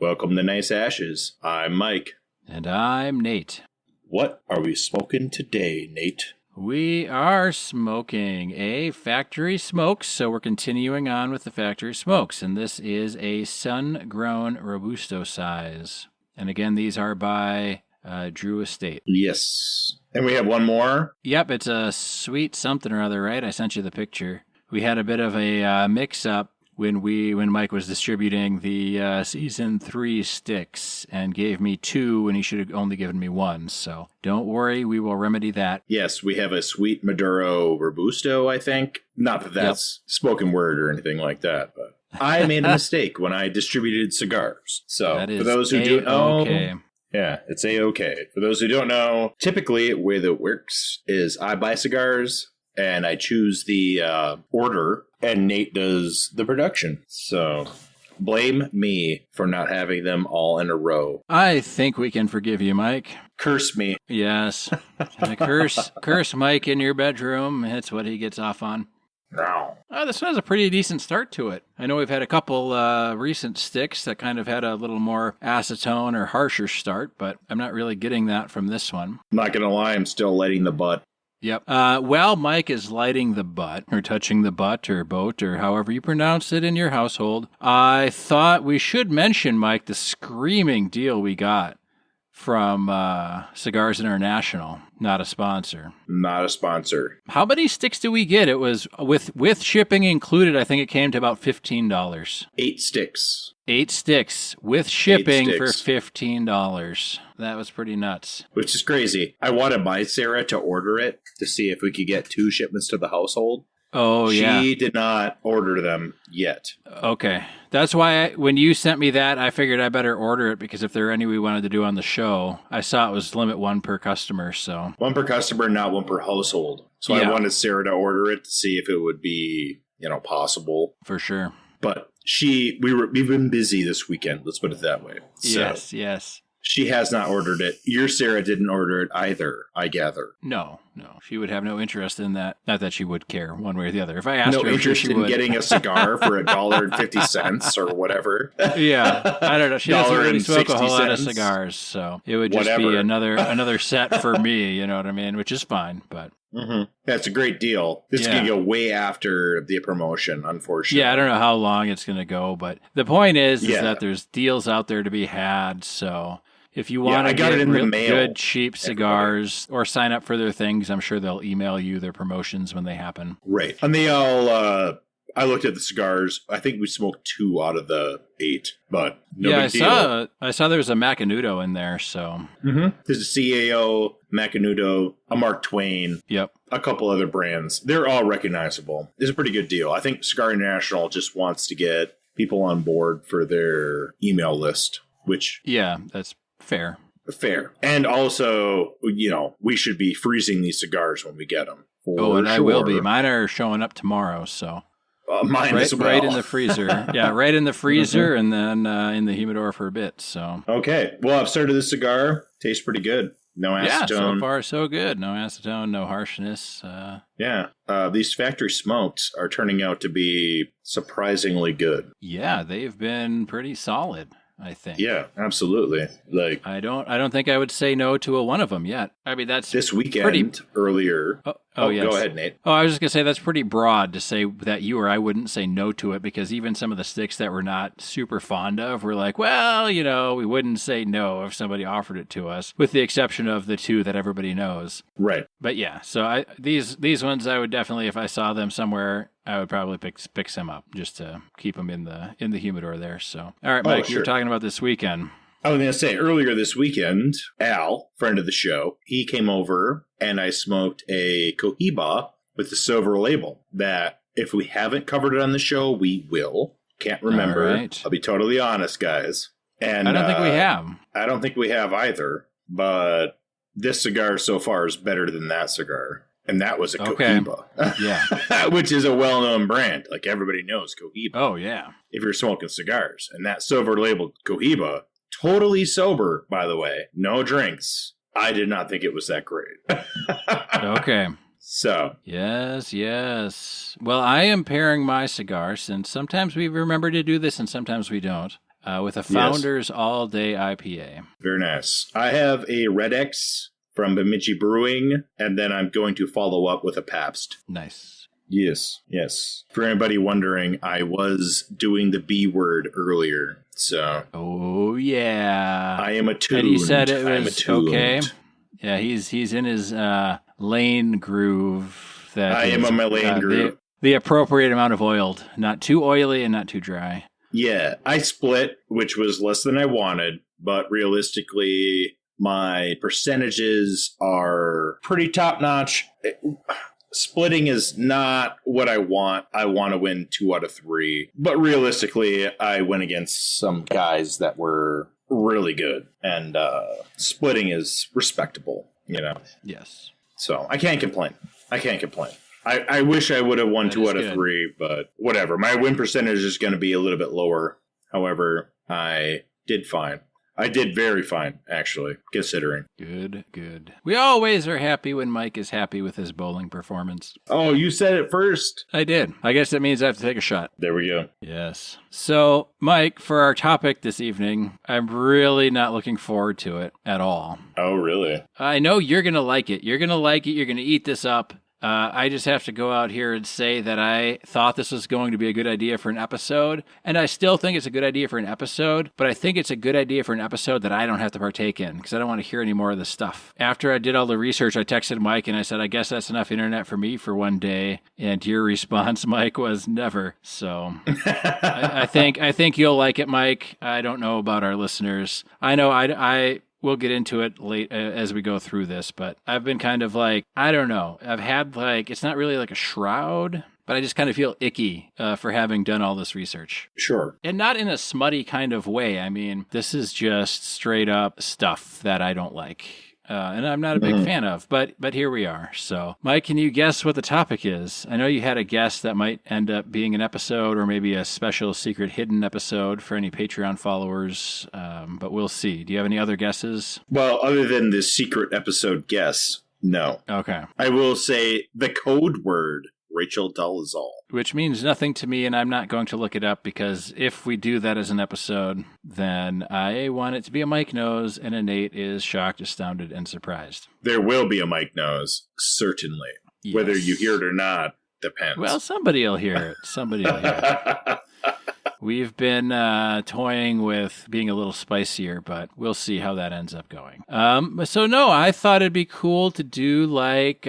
Welcome to Nice Ashes. I'm Mike. And I'm Nate. What are we smoking today, Nate? We are smoking a factory smokes, so we're continuing on with the factory smokes, and this is a sun-grown Robusto size. And again, these are by Drew Estate. Yes. And we have one more? Yep, it's a sweet something or other, right? I sent you the picture. We had a bit of a mix-up when Mike was distributing the Season 3 sticks and gave me 2 when he should have only given me 1. So don't worry, we will remedy that. Yes, we have a sweet Maduro Robusto, I think. Not that that's spoken word or anything like that, but I made a mistake when I distributed cigars. So for those who do know, yeah, it's A-okay. For those who don't know, typically the way that it works is I buy cigars and I choose the order, and Nate does the production. So blame me for not having them all in a row. I think we can forgive you, Mike. Curse me. Yes. curse Mike in your bedroom. It's what he gets off on. No. This one has a pretty decent start to it. I know we've had a couple recent sticks that kind of had a little more acetone or harsher start, but I'm not really getting that from this one. I'm not going to lie, I'm still lighting the butt. Yep. While Mike is lighting the butt, or touching the butt, or boat, or however you pronounce it in your household, I thought we should mention, Mike, the screaming deal we got from Cigars International. Not a sponsor. Not a sponsor. How many sticks do we get? It was, with shipping included, I think it came to about $15. 8 sticks. 8 sticks with shipping for $15. That was pretty nuts. Which is crazy. I wanted my Sarah to order it to see if we could get 2 shipments to the household. Oh, yeah. She did not order them yet. Okay. That's why when you sent me that, I figured I better order it, because if there are any we wanted to do on the show, I saw it was limit 1 per customer, so. 1 per customer, not 1 per household. So I wanted Sarah to order it to see if it would be, possible. For sure. But we've been busy this weekend, let's put it that way. So yes. She has not ordered it. Your Sarah didn't order it either, I gather. No. She would have no interest in that. Not that she would care one way or the other. If I asked her, no interest in getting a cigar for $1.50 or whatever. Yeah, I don't know. She doesn't really smoke a whole lot of cigars, so it would just be another set for me. You know what I mean? Which is fine, but. Mm-hmm. That's a great deal. This is going to go way after the promotion, unfortunately. Yeah, I don't know how long it's going to go, but the point is that there's deals out there to be had, so if you want to get real good, cheap cigars or sign up for their things, I'm sure they'll email you their promotions when they happen. Right. And they all, I looked at the cigars. I think we smoked 2 out of the 8, but no big deal. I saw there was a Macanudo in there, so. Mm-hmm. There's a CAO, Macanudo, a Mark Twain. Yep. A couple other brands. They're all recognizable. It's a pretty good deal. I think Cigar International just wants to get people on board for their email list, which... Yeah, that's fair. Fair. And also, we should be freezing these cigars when we get them. I will be. Mine are showing up tomorrow, so... Mine as well. Right in the freezer. Yeah, right in the freezer and then in the humidor for a bit, so... Okay. Well, I've started this cigar. Tastes pretty good. No acetone. Yeah, so far so good. No acetone, no harshness. These factory smokes are turning out to be surprisingly good. Yeah, they've been pretty solid, I think. Yeah, absolutely. I don't think I would say no to one of them yet. I mean, that's this weekend earlier. Yes. Go ahead, Nate. Oh, I was just going to say that's pretty broad to say that you or I wouldn't say no to it, because even some of the sticks that we're not super fond of, we're like, well, we wouldn't say no if somebody offered it to us, with the exception of the 2 that everybody knows. Right. But yeah, so these ones I would definitely, if I saw them somewhere, I would probably pick some up just to keep them in the humidor there. So, all right, Mike, you were talking about this weekend. I was going to say, earlier this weekend, Al, friend of the show, he came over and I smoked a Cohiba with the silver label that if we haven't covered it on the show, we will. Can't remember. All right. I'll be totally honest, guys. And I don't think we have. I don't think we have either, but this cigar so far is better than that cigar. And that was a Cohiba. Yeah. Which is a well-known brand. Like, everybody knows Cohiba. Oh, yeah. If you're smoking cigars. And that silver labeled Cohiba, totally sober, by the way. No drinks. I did not think it was that great. Okay. So. Yes. Well, I am pairing my cigars, and sometimes we remember to do this and sometimes we don't. with a Founders All Day IPA. Very nice. I have a Red X from Bemidji Brewing, and then I'm going to follow up with a Pabst. Nice. Yes. For anybody wondering, I was doing the B word earlier, so. Oh, yeah. I am attuned. And he said it was okay. Yeah, he's in his lane groove. That I am on my lane groove. The appropriate amount of oiled. Not too oily and not too dry. Yeah, I split, which was less than I wanted, but realistically, my percentages are pretty top-notch. Splitting is not what I want. I want to win 2 out of 3. But realistically, I went against some guys that were really good. And splitting is respectable, you know? Yes. So I can't complain. I wish I would have won 2 out of 3, but whatever. My win percentage is going to be a little bit lower. However, I did fine. I did very fine, actually, considering. Good. We always are happy when Mike is happy with his bowling performance. Oh, you said it first. I did. I guess that means I have to take a shot. There we go. Yes. So, Mike, for our topic this evening, I'm really not looking forward to it at all. Oh, really? I know you're going to like it. You're going to like it. You're going to eat this up. I just have to go out here and say that I thought this was going to be a good idea for an episode, and I still think it's a good idea for an episode, but I think it's a good idea for an episode that I don't have to partake in, because I don't want to hear any more of this stuff. After I did all the research, I texted Mike, and I said, I guess that's enough internet for me for one day, and your response, Mike, was never. So I think you'll like it, Mike. I don't know about our listeners. I know we'll get into it late as we go through this, but I've been kind of like, I don't know. I've had it's not really like a shroud, but I just kind of feel icky for having done all this research. Sure. And not in a smutty kind of way. I mean, this is just straight up stuff that I don't like. And I'm not a big fan of, but here we are. So, Mike, can you guess what the topic is? I know you had a guess that might end up being an episode or maybe a special secret hidden episode for any Patreon followers, but we'll see. Do you have any other guesses? Well, other than the secret episode guess, no. Okay. I will say the code word, Rachel Dolezal. Which means nothing to me, and I'm not going to look it up, because if we do that as an episode, then I want it to be a Mike Knows, and a Nate is shocked, astounded, and surprised. There will be a Mike Knows, certainly. Yes. Whether you hear it or not, depends. Well, somebody will hear it. We've been toying with being a little spicier, but we'll see how that ends up going. So no, I thought it'd be cool to do like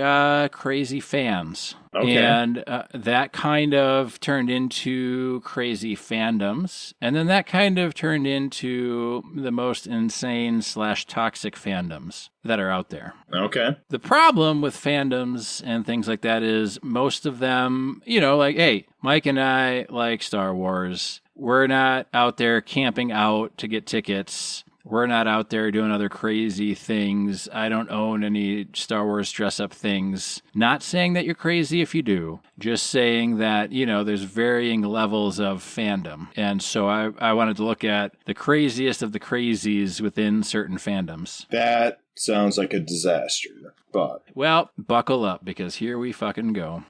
crazy fans. Okay. And that kind of turned into crazy fandoms. And then that kind of turned into the most insane / toxic fandoms that are out there. Okay. The problem with fandoms and things like that is most of them, like, hey, Mike and I like Star Wars. We're not out there camping out to get tickets. We're not out there doing other crazy things. I don't own any Star Wars dress-up things. Not saying that you're crazy if you do. Just saying that, there's varying levels of fandom. And so I wanted to look at the craziest of the crazies within certain fandoms. That sounds like a disaster, but... Well, buckle up, because here we fucking go.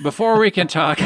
Before we can talk...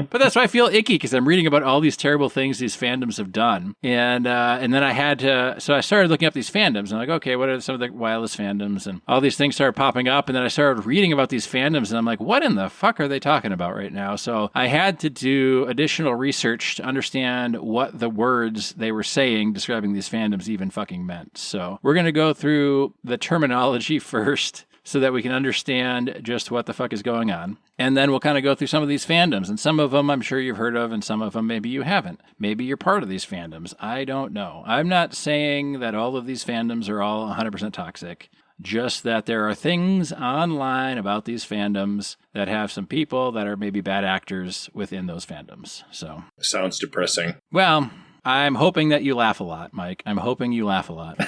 But that's why I feel icky, because I'm reading about all these terrible things these fandoms have done. And then I had to... So I started looking up these fandoms. And I'm like, okay, what are some of the wildest fandoms? And all these things started popping up. And then I started reading about these fandoms. And I'm like, what in the fuck are they talking about right now? So I had to do additional research to understand what the words they were saying describing these fandoms even fucking meant. So we're going to go through the terminology first, so that we can understand just what the fuck is going on. And then we'll kind of go through some of these fandoms. And some of them I'm sure you've heard of, and some of them maybe you haven't. Maybe you're part of these fandoms. I don't know. I'm not saying that all of these fandoms are all 100% toxic. Just that there are things online about these fandoms that have some people that are maybe bad actors within those fandoms. So sounds depressing. Well, I'm hoping that you laugh a lot, Mike. I'm hoping you laugh a lot.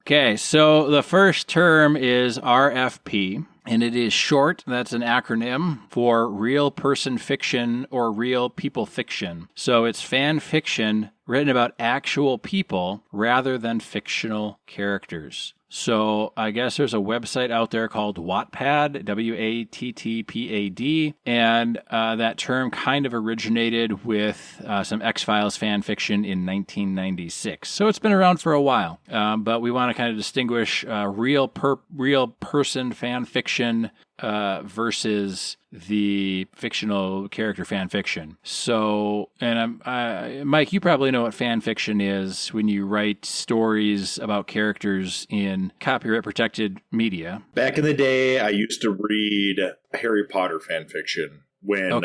Okay, so the first term is RFP, and it is short. That's an acronym for real person fiction or real people fiction. So it's fan fiction written about actual people rather than fictional characters. So I guess there's a website out there called Wattpad, Wattpad, and that term kind of originated with some X-Files fan fiction in 1996. So it's been around for a while, but we want to kind of distinguish real person fan fiction versus the fictional character fan fiction. So, and Mike, you probably know what fan fiction is when you write stories about characters in copyright protected media. Back in the day, I used to read Harry Potter fan fiction when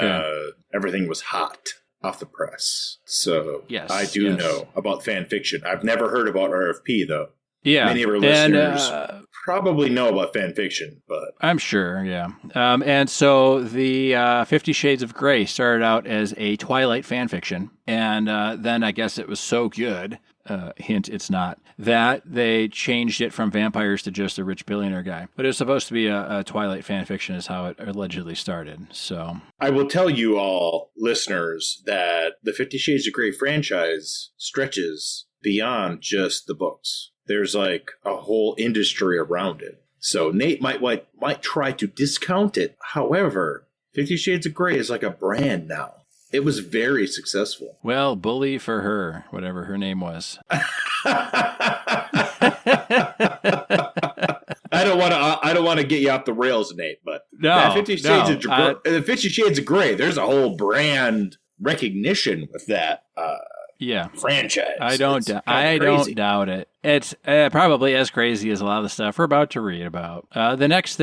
everything was hot off the press. So yes, I do know about fan fiction. I've never heard about RFP though. Yeah. Many of our listeners probably know about fan fiction, but I'm sure, yeah. And so the 50 Shades of Grey started out as a Twilight fan fiction, and then I guess it was so good, hint, it's not, that they changed it from vampires to just a rich billionaire guy. But it was supposed to be a Twilight fan fiction is how it allegedly started, so. I will tell you all, listeners, that the 50 Shades of Grey franchise stretches beyond just the books. There's like a whole industry around it. So Nate might try to discount it. However, 50 Shades of Grey is like a brand now. It was very successful. Well, bully for her, whatever her name was. I don't want to get you off the rails, Nate, but no, 50 Shades of Grey, there's a whole brand recognition with that. Franchise. I don't doubt it. It's probably as crazy as a lot of the stuff we're about to read about. The next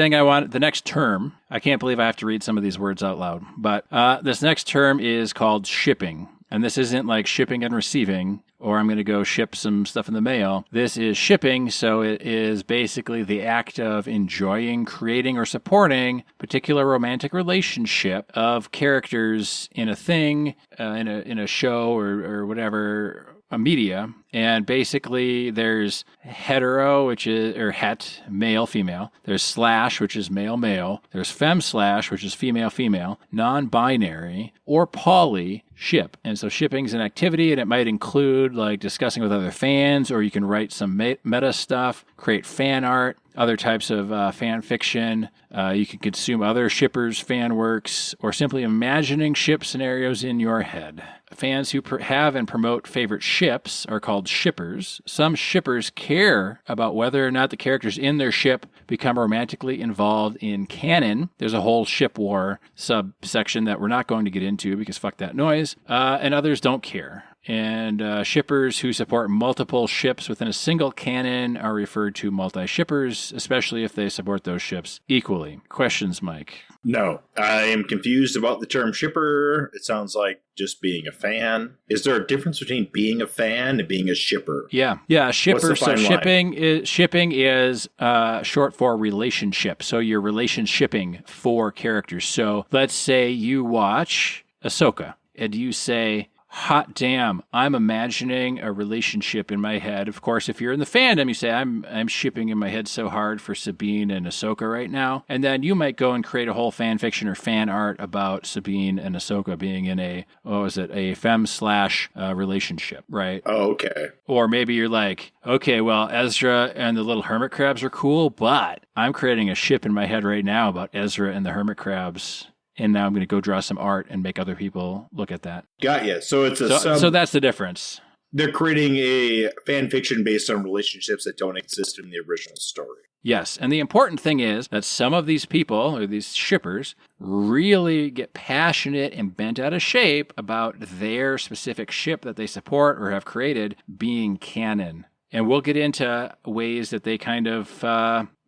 term, I can't believe I have to read some of these words out loud, but this next term is called shipping. And this isn't like shipping and receiving, or I'm going to go ship some stuff in the mail. This is shipping, so it is basically the act of enjoying, creating, or supporting particular romantic relationship of characters in a thing, in a show or whatever, a media. And basically there's hetero, which is, or het, male, female. There's slash, which is male, male. There's fem slash, which is female, female. Non-binary or poly ship. And so shipping is an activity, and it might include like discussing with other fans, or you can write some meta stuff, create fan art, other types of fan fiction. You can consume other shippers' fan works, or simply imagining ship scenarios in your head. Fans who have and promote favorite ships are called shippers. Some shippers care about whether or not the characters in their ship become romantically involved in canon. There's a whole ship war subsection that we're not going to get into because fuck that noise. And others don't care. And shippers who support multiple ships within a single canon are referred to multi-shippers, especially if they support those ships equally. Questions, Mike? No, I am confused about the term shipper. It sounds like just being a fan. Is there a difference between being a fan and being a shipper? Yeah, shipper. So shipping is short for relationship. So you're relationshipping for characters. So let's say you watch Ahsoka and you say, hot damn, I'm imagining a relationship in my head. Of course, if you're in the fandom, you say, I'm shipping in my head so hard for Sabine and Ahsoka right now. And then you might go and create a whole fan fiction or fan art about Sabine and Ahsoka being in a fem slash relationship, right? Oh, okay. Or maybe you're like, okay, well, Ezra and the little hermit crabs are cool, but I'm creating a ship in my head right now about Ezra and the hermit crabs. And now I'm going to go draw some art and make other people look at that. Got you. So it's so that's the difference. They're creating a fan fiction based on relationships that don't exist in the original story. Yes, and the important thing is that some of these people, or these shippers, really get passionate and bent out of shape about their specific ship that they support or have created being canon. And we'll get into ways that they kind of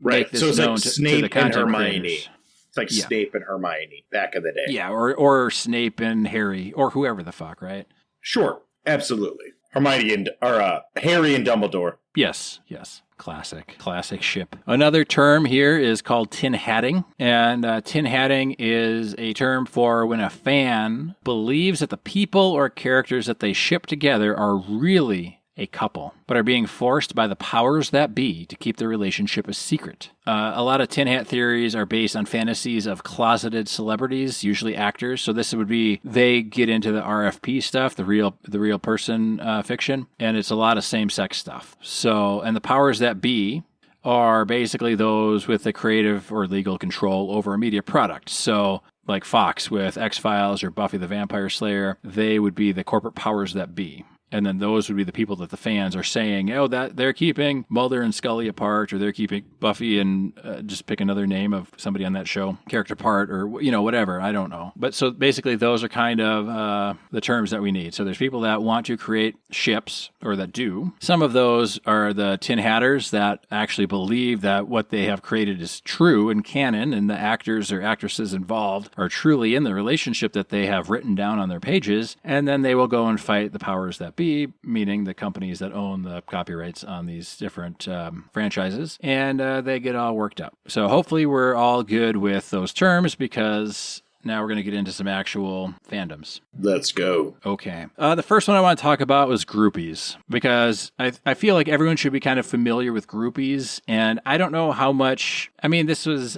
make this known to the content creators. It's like Snape and Hermione back in the day. Yeah, or Snape and Harry, or whoever the fuck, right? Sure, absolutely. Harry and Dumbledore. Yes. Classic ship. Another term here is called tin hatting. And tin hatting is a term for when a fan believes that the people or characters that they ship together are really a couple, but are being forced by the powers that be to keep their relationship a secret. A lot of tin hat theories are based on fantasies of closeted celebrities, usually actors. So this would be, they get into the RFP stuff, the real person fiction, and it's a lot of same-sex stuff. So, and the powers that be are basically those with the creative or legal control over a media product. So like Fox with X-Files or Buffy the Vampire Slayer, they would be the corporate powers that be. And then those would be the people that the fans are saying, oh, that they're keeping Mulder and Scully apart, or they're keeping Buffy and just pick another name of somebody on that show, character apart, or, whatever. I don't know. But so basically those are kind of the terms that we need. So there's people that want to create ships, or that do. Some of those are the Tin Hatters that actually believe that what they have created is true and canon, and the actors or actresses involved are truly in the relationship that they have written down on their pages. And then they will go and fight the powers that be, meaning the companies that own the copyrights on these different franchises, and they get all worked up. So hopefully we're all good with those terms, because now we're going to get into some actual fandoms. Let's go. Okay. The first one I want to talk about was groupies, because I feel like everyone should be kind of familiar with groupies, and I don't know how much. It was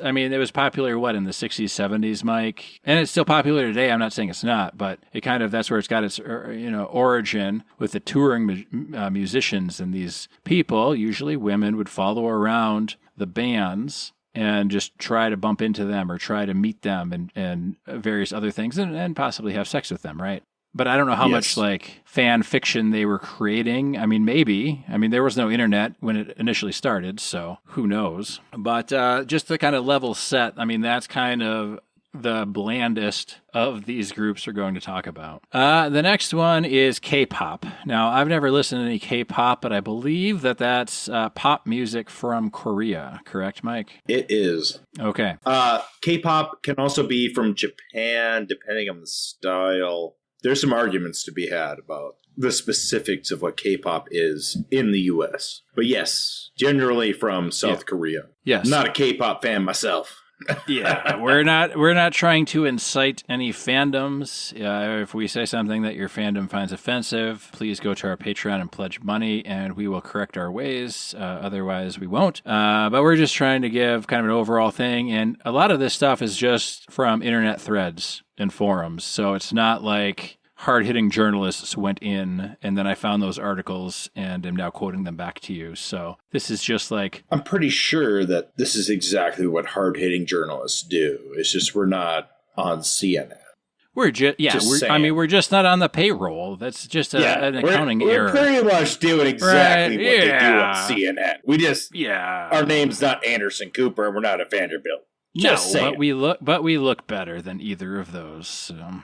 popular, in the 60s, 70s, Mike? And it's still popular today. I'm not saying it's not, but that's where it's got its, origin with the touring musicians, and these people, usually women, would follow around the bands and just try to bump into them or try to meet them and various other things, and possibly have sex with them, right? But I don't know how much fan fiction they were creating. Maybe. There was no internet when it initially started, so who knows? But just to kind of level set, that's kind of the blandest of these groups we're going to talk about. The next one is K-pop. Now, I've never listened to any K-pop, but I believe that's pop music from Korea. Correct, Mike? It is. Okay. K-pop can also be from Japan, depending on the style. There's some arguments to be had about the specifics of what K-pop is in the U.S. But yes, generally from South Korea. Yes. I'm not a K-pop fan myself. Yeah, we're not trying to incite any fandoms. If we say something that your fandom finds offensive, please go to our Patreon and pledge money, and we will correct our ways. Otherwise, we won't. But we're just trying to give kind of an overall thing, and a lot of this stuff is just from internet threads and forums, so it's not like hard-hitting journalists went in, and then I found those articles and am now quoting them back to you. So this is just like... I'm pretty sure that this is exactly what hard-hitting journalists do. It's just we're not on CNN. We're just not on the payroll. That's just an accounting error. We're pretty much doing exactly what they do on CNN. We just... our name's not Anderson Cooper, and we're not a Vanderbilt. Just saying. But we look better than either of those, so...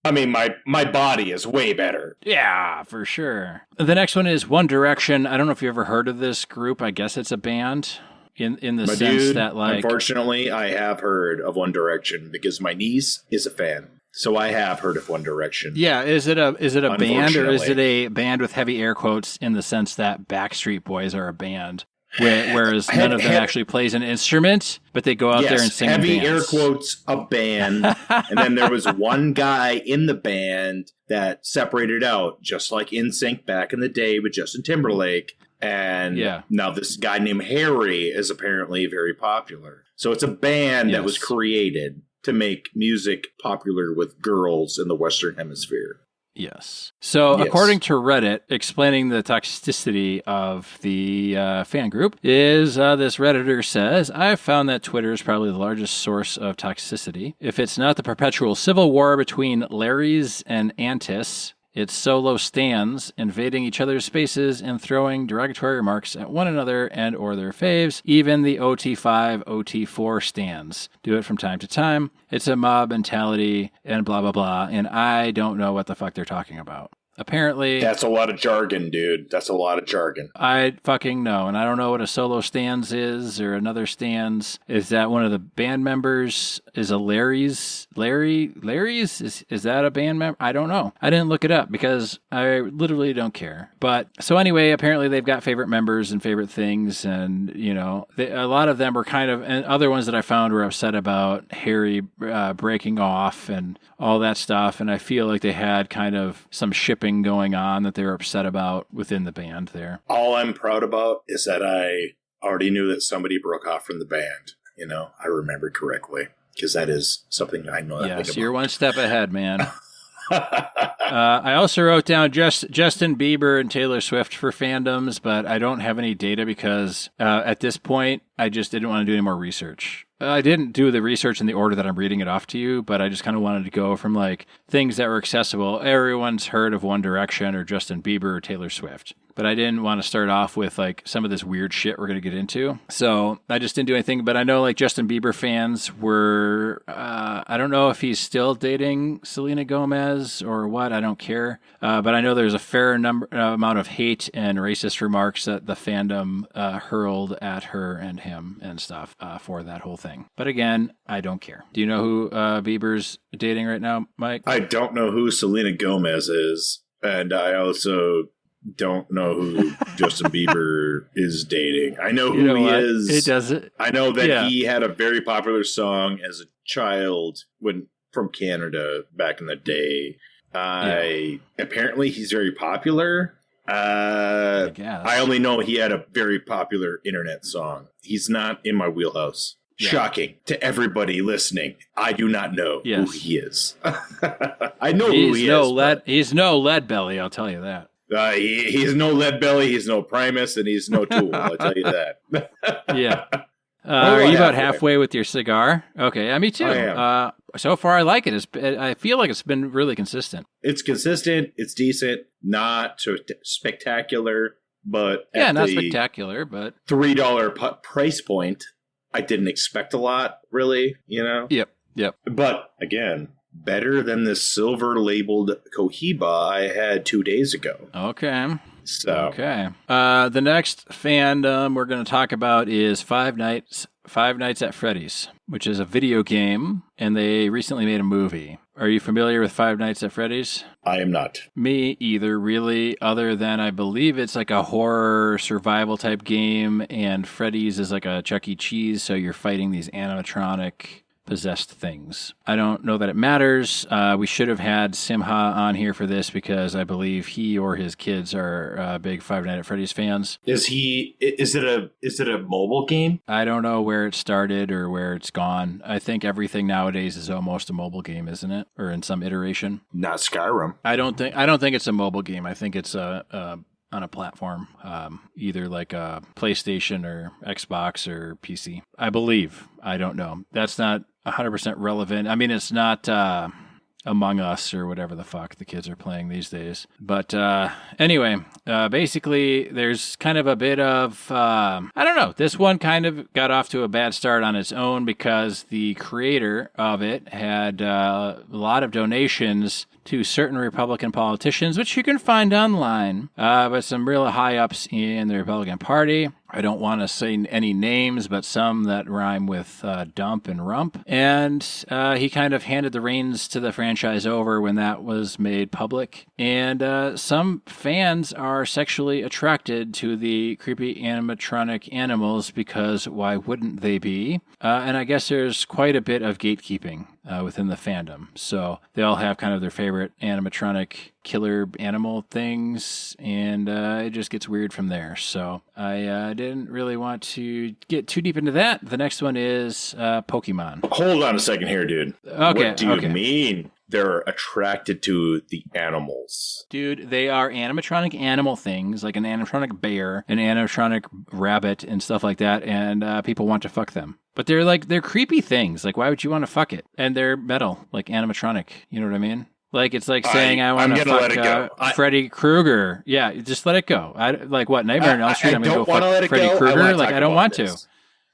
my body is way better. Yeah, for sure. The next one is One Direction. I don't know if you ever heard of this group. I guess it's a band in the sense that, like... Unfortunately, I have heard of One Direction because my niece is a fan. So I have heard of One Direction. Yeah, is it a band, or is it a band with heavy air quotes in the sense that Backstreet Boys are a band? Whereas none of them actually plays an instrument, but they go out there and sing heavy in bands. Air quotes, a band. And then there was one guy in the band that separated out, just like NSYNC back in the day with Justin Timberlake. And now this guy named Harry is apparently very popular. So it's a band that was created to make music popular with girls in the Western Hemisphere. Yes. So according to Reddit, explaining the toxicity of the fan group is this Redditor says, I've found that Twitter is probably the largest source of toxicity. If it's not the perpetual civil war between Larrys and Antis, it's solo stans invading each other's spaces and throwing derogatory remarks at one another and or their faves, even the OT5, OT4 stans. Do it from time to time. It's a mob mentality and blah, blah, blah, and I don't know what the fuck they're talking about. Apparently... That's a lot of jargon, dude. That's a lot of jargon. I fucking know, and I don't know what a solo stans is or another stans. Is that one of the band members? Is a Larry's? Is that a band member? I don't know. I didn't look it up because I literally don't care. But, so anyway, apparently they've got favorite members and favorite things, and, a lot of them were kind of, and other ones that I found were upset about Harry breaking off and all that stuff, and I feel like they had kind of some shipping something going on that they're upset about within the band there. All I'm proud about is that I already knew that somebody broke off from the band. I remember correctly, because that is something I know. Yes, you're one step ahead, man. I also wrote down Justin Bieber and Taylor Swift for fandoms, but I don't have any data because at this point, I just didn't want to do any more research. I didn't do the research in the order that I'm reading it off to you, but I just kind of wanted to go from like things that were accessible. Everyone's heard of One Direction or Justin Bieber or Taylor Swift. But I didn't want to start off with like some of this weird shit we're going to get into. So I just didn't do anything. But I know like Justin Bieber fans were, I don't know if he's still dating Selena Gomez or what. I don't care. But I know there's a fair amount of hate and racist remarks that the fandom hurled at her and him and stuff for that whole thing. But again, I don't care. Do you know who Bieber's dating right now, Mike? I don't know who Selena Gomez is. And I also don't know who Justin Bieber is dating. I know who he is. It doesn't. I know that he had a very popular song as a child from Canada back in the day. Apparently he's very popular. I guess. I only know he had a very popular internet song. He's not in my wheelhouse. Yeah. Shocking to everybody listening. I do not know who he is. I know who he is. He's no Lead Belly, I'll tell you that. He's no Lead Belly, he's no Primus, and he's no Tool. I'll tell you that. Yeah. Are you about halfway with your cigar? Okay, me too. I am. So far, I like it. I feel like it's been really consistent. It's consistent. It's decent. Not spectacular, but not spectacular, but $3 price point. I didn't expect a lot, really. Yep. But again, better than the silver labeled Cohiba I had 2 days ago. Okay. Okay. The next fandom we're going to talk about is Five Nights at Freddy's, which is a video game, and they recently made a movie. Are you familiar with Five Nights at Freddy's? I am not. Me either, really, other than I believe it's like a horror survival type game, and Freddy's is like a Chuck E. Cheese, so you're fighting these animatronic possessed things. I don't know that it matters. We should have had Simha on here for this because I believe he or his kids are big Five Nights at Freddy's fans. Is it a mobile game? I don't know where it started or where it's gone. I think everything nowadays is almost a mobile game, isn't it? Or in some iteration. Not Skyrim. I don't think it's a mobile game. I think it's on a platform, either like a PlayStation or Xbox or PC. I believe. I don't know. That's not 100% relevant. I mean, it's not Among Us or whatever the fuck the kids are playing these days. But anyway, basically, there's kind of a bit of, I don't know, this one kind of got off to a bad start on its own because the creator of it had a lot of donations to certain Republican politicians, which you can find online, but some real high-ups in the Republican Party. I don't want to say any names, but some that rhyme with dump and rump. And he kind of handed the reins to the franchise over when that was made public. And some fans are sexually attracted to the creepy animatronic animals because why wouldn't they be? And I guess there's quite a bit of gatekeeping within the fandom. So they all have kind of their favorite animatronic killer animal things, and it just gets weird from there. So I didn't really want to get too deep into that. The next one is Pokemon. Hold on a second here, dude. Okay. What do you mean they're attracted to the animals? Dude, they are animatronic animal things, like an animatronic bear, an animatronic rabbit, and stuff like that, and people want to fuck them. But they're creepy things. Like, why would you want to fuck it? And they're metal, like animatronic. You know what I mean? Like, it's like saying I want to fuck Freddy Krueger. Yeah, just let it go. Like, what, Nightmare on Elm Street? I'm going to go fuck Freddy Krueger? Like, I don't want to.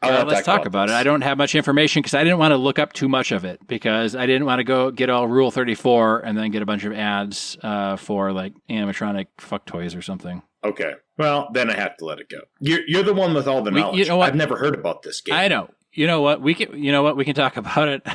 Let's talk about it. I don't have much information because I didn't want to look up too much of it because I didn't want to go get all Rule 34 and then get a bunch of ads for, like, animatronic fuck toys or something. Okay. Well, then I have to let it go. You're the one with all the knowledge. You know what? I've never heard about this game. I know. You know what? We can talk about it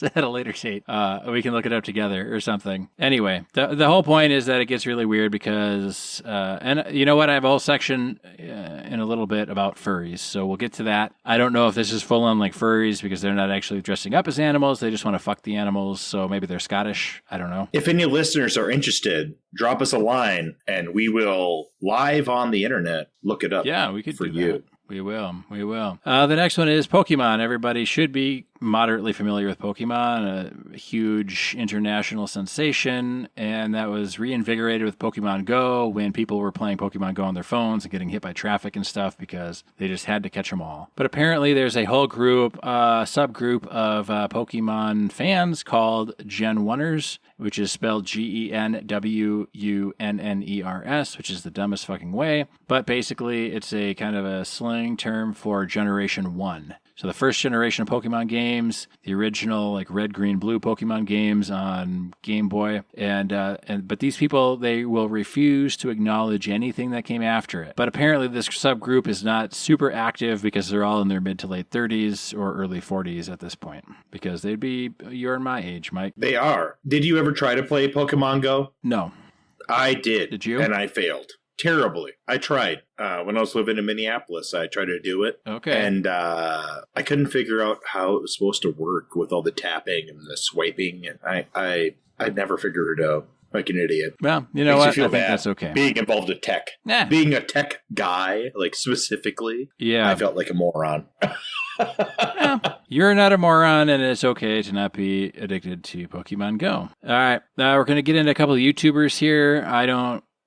at a later date. We can look it up together or something. Anyway, the whole point is that it gets really weird because, and you know what? I have a whole section in a little bit about furries, so we'll get to that. I don't know if this is full on like furries because they're not actually dressing up as animals. They just want to fuck the animals, so maybe they're Scottish. I don't know. If any listeners are interested, drop us a line and we will live on the internet look it up. Yeah, we could for do you. That. We will. The next one is Pokemon. Everybody should be moderately familiar with Pokemon, a huge international sensation, and that was reinvigorated with Pokemon Go when people were playing Pokemon Go on their phones and getting hit by traffic and stuff because they just had to catch them all. But apparently there's a whole subgroup of Pokemon fans called Gen 1ers, which is spelled GenWunners, which is the dumbest fucking way. But basically, it's a kind of a slang term for Generation 1. So the first generation of Pokemon games, the original like red, green, blue Pokemon games on Game Boy, but these people, they will refuse to acknowledge anything that came after it. But apparently this subgroup is not super active because they're all in their mid to late 30s or early 40s at this point, because they'd be your and my age, Mike. They are. Did you ever try to play Pokemon Go? No. I did. Did you? And I failed. Terribly. I tried. When I was living in Minneapolis, I tried to do it. Okay. And I couldn't figure out how it was supposed to work with all the tapping and the swiping. And I never figured it out. Like an idiot. Well, you know what? I think that's okay. Being involved in tech. Yeah. Being a tech guy, like specifically. Yeah. I felt like a moron. Yeah, you're not a moron, and it's okay to not be addicted to Pokemon Go. All right. Now we're going to get into a couple of YouTubers here.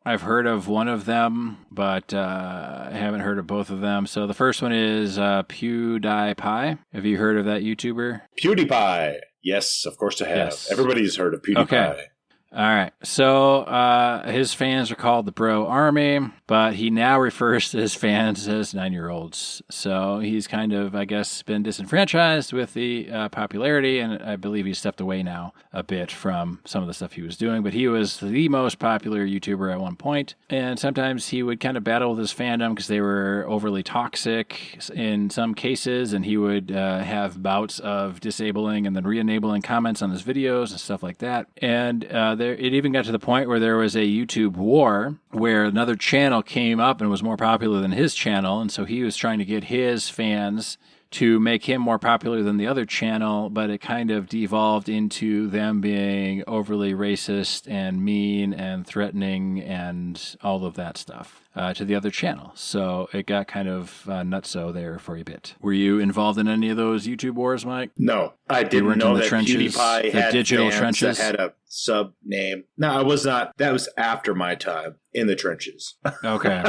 I've heard of one of them, but I haven't heard of both of them. So the first one is PewDiePie. Have you heard of that YouTuber? PewDiePie. Yes, of course I have. Yes. Everybody's heard of PewDiePie. Okay. All right. So his fans are called the Bro Army, but he now refers to his fans as 9-year-olds. So he's kind of, I guess, been disenfranchised with the popularity, and I believe he's stepped away now a bit from some of the stuff he was doing. But he was the most popular YouTuber at one point, and sometimes he would kind of battle with his fandom because they were overly toxic in some cases, and he would have bouts of disabling and then re-enabling comments on his videos and stuff like that. And it even got to the point where there was a YouTube war where another channel came up and was more popular than his channel, and so he was trying to get his fans to make him more popular than the other channel, but it kind of devolved into them being overly racist and mean and threatening and all of that stuff to the other channel. So it got kind of nutso there for a bit. Were you involved in any of those YouTube wars, Mike? No, I didn't know that trenches, PewDiePie had digital fans trenches that had a sub name. No, I was not. That was after my time in the trenches. Okay.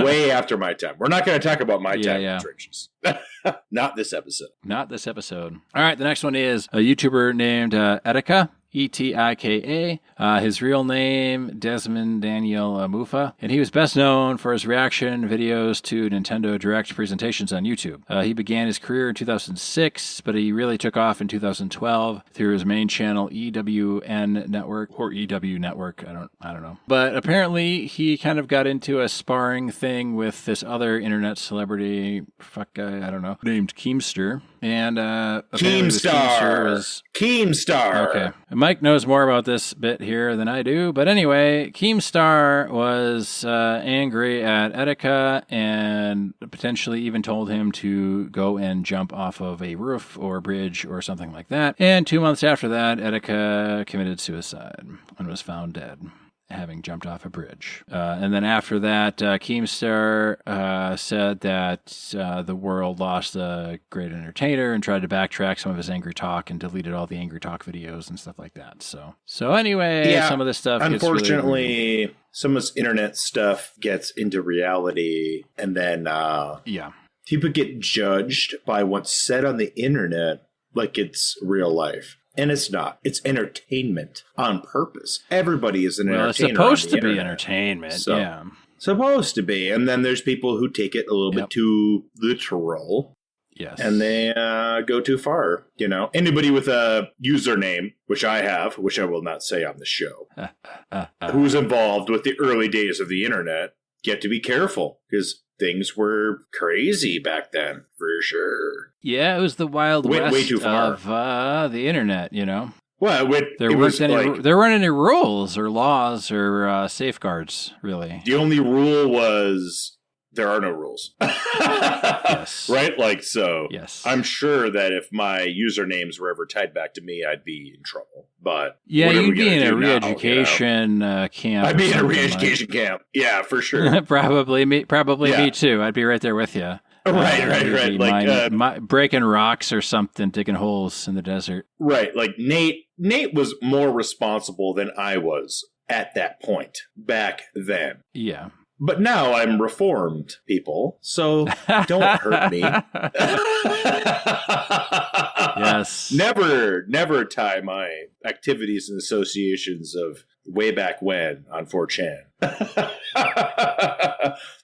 Way after my time. We're not going to talk about my time in the trenches. Not this episode. Not this episode. All right, the next one is a YouTuber named Etika. Etika. His real name, Desmond Daniel Mufa, and he was best known for his reaction videos to Nintendo Direct presentations on YouTube. He began his career in 2006, but he really took off in 2012 through his main channel, EWN Network, or EW Network, I don't know. But apparently, he kind of got into a sparring thing with this other internet celebrity, I don't know, named Keemstar. And Keemstar. Okay. Mike knows more about this bit here than I do. But anyway, Keemstar was angry at Etika and potentially even told him to go and jump off of a roof or a bridge or something like that. And 2 months after that, Etika committed suicide and was found dead, having jumped off a bridge. And then after that, Keemstar said that the world lost a great entertainer and tried to backtrack some of his angry talk and deleted all the angry talk videos and stuff like that. So anyway, some of this stuff unfortunately, gets really some of this internet stuff gets into reality, and then people get judged by what's said on the internet like it's real life. And it's not. It's entertainment on purpose. Everybody is an entertainer. It's supposed to be entertainment, yeah. Supposed to be. And then there's people who take it a little bit too literal. Yes. And they go too far, you know. Anybody with a username, which I have, which I will not say on the show, who's involved with the early days of the internet, you have to be careful because things were crazy back then, for sure. Yeah, it was the wild west way too far. of the internet, you know. Well, there weren't any rules or laws or safeguards, really. The only rule was there are no rules. Yes. Right? Like, so yes. I'm sure that if my usernames were ever tied back to me, I'd be in trouble. But yeah, you'd be in a re-education camp. I'd be in a re-education camp. Yeah, for sure. Probably me too. I'd be right there with you. Right. Like breaking rocks or something, digging holes in the desert. Right. Like Nate was more responsible than I was at that point back then. Yeah. But now I'm reformed, people, so don't hurt me. Yes. Never tie my activities and associations of way back when on 4chan.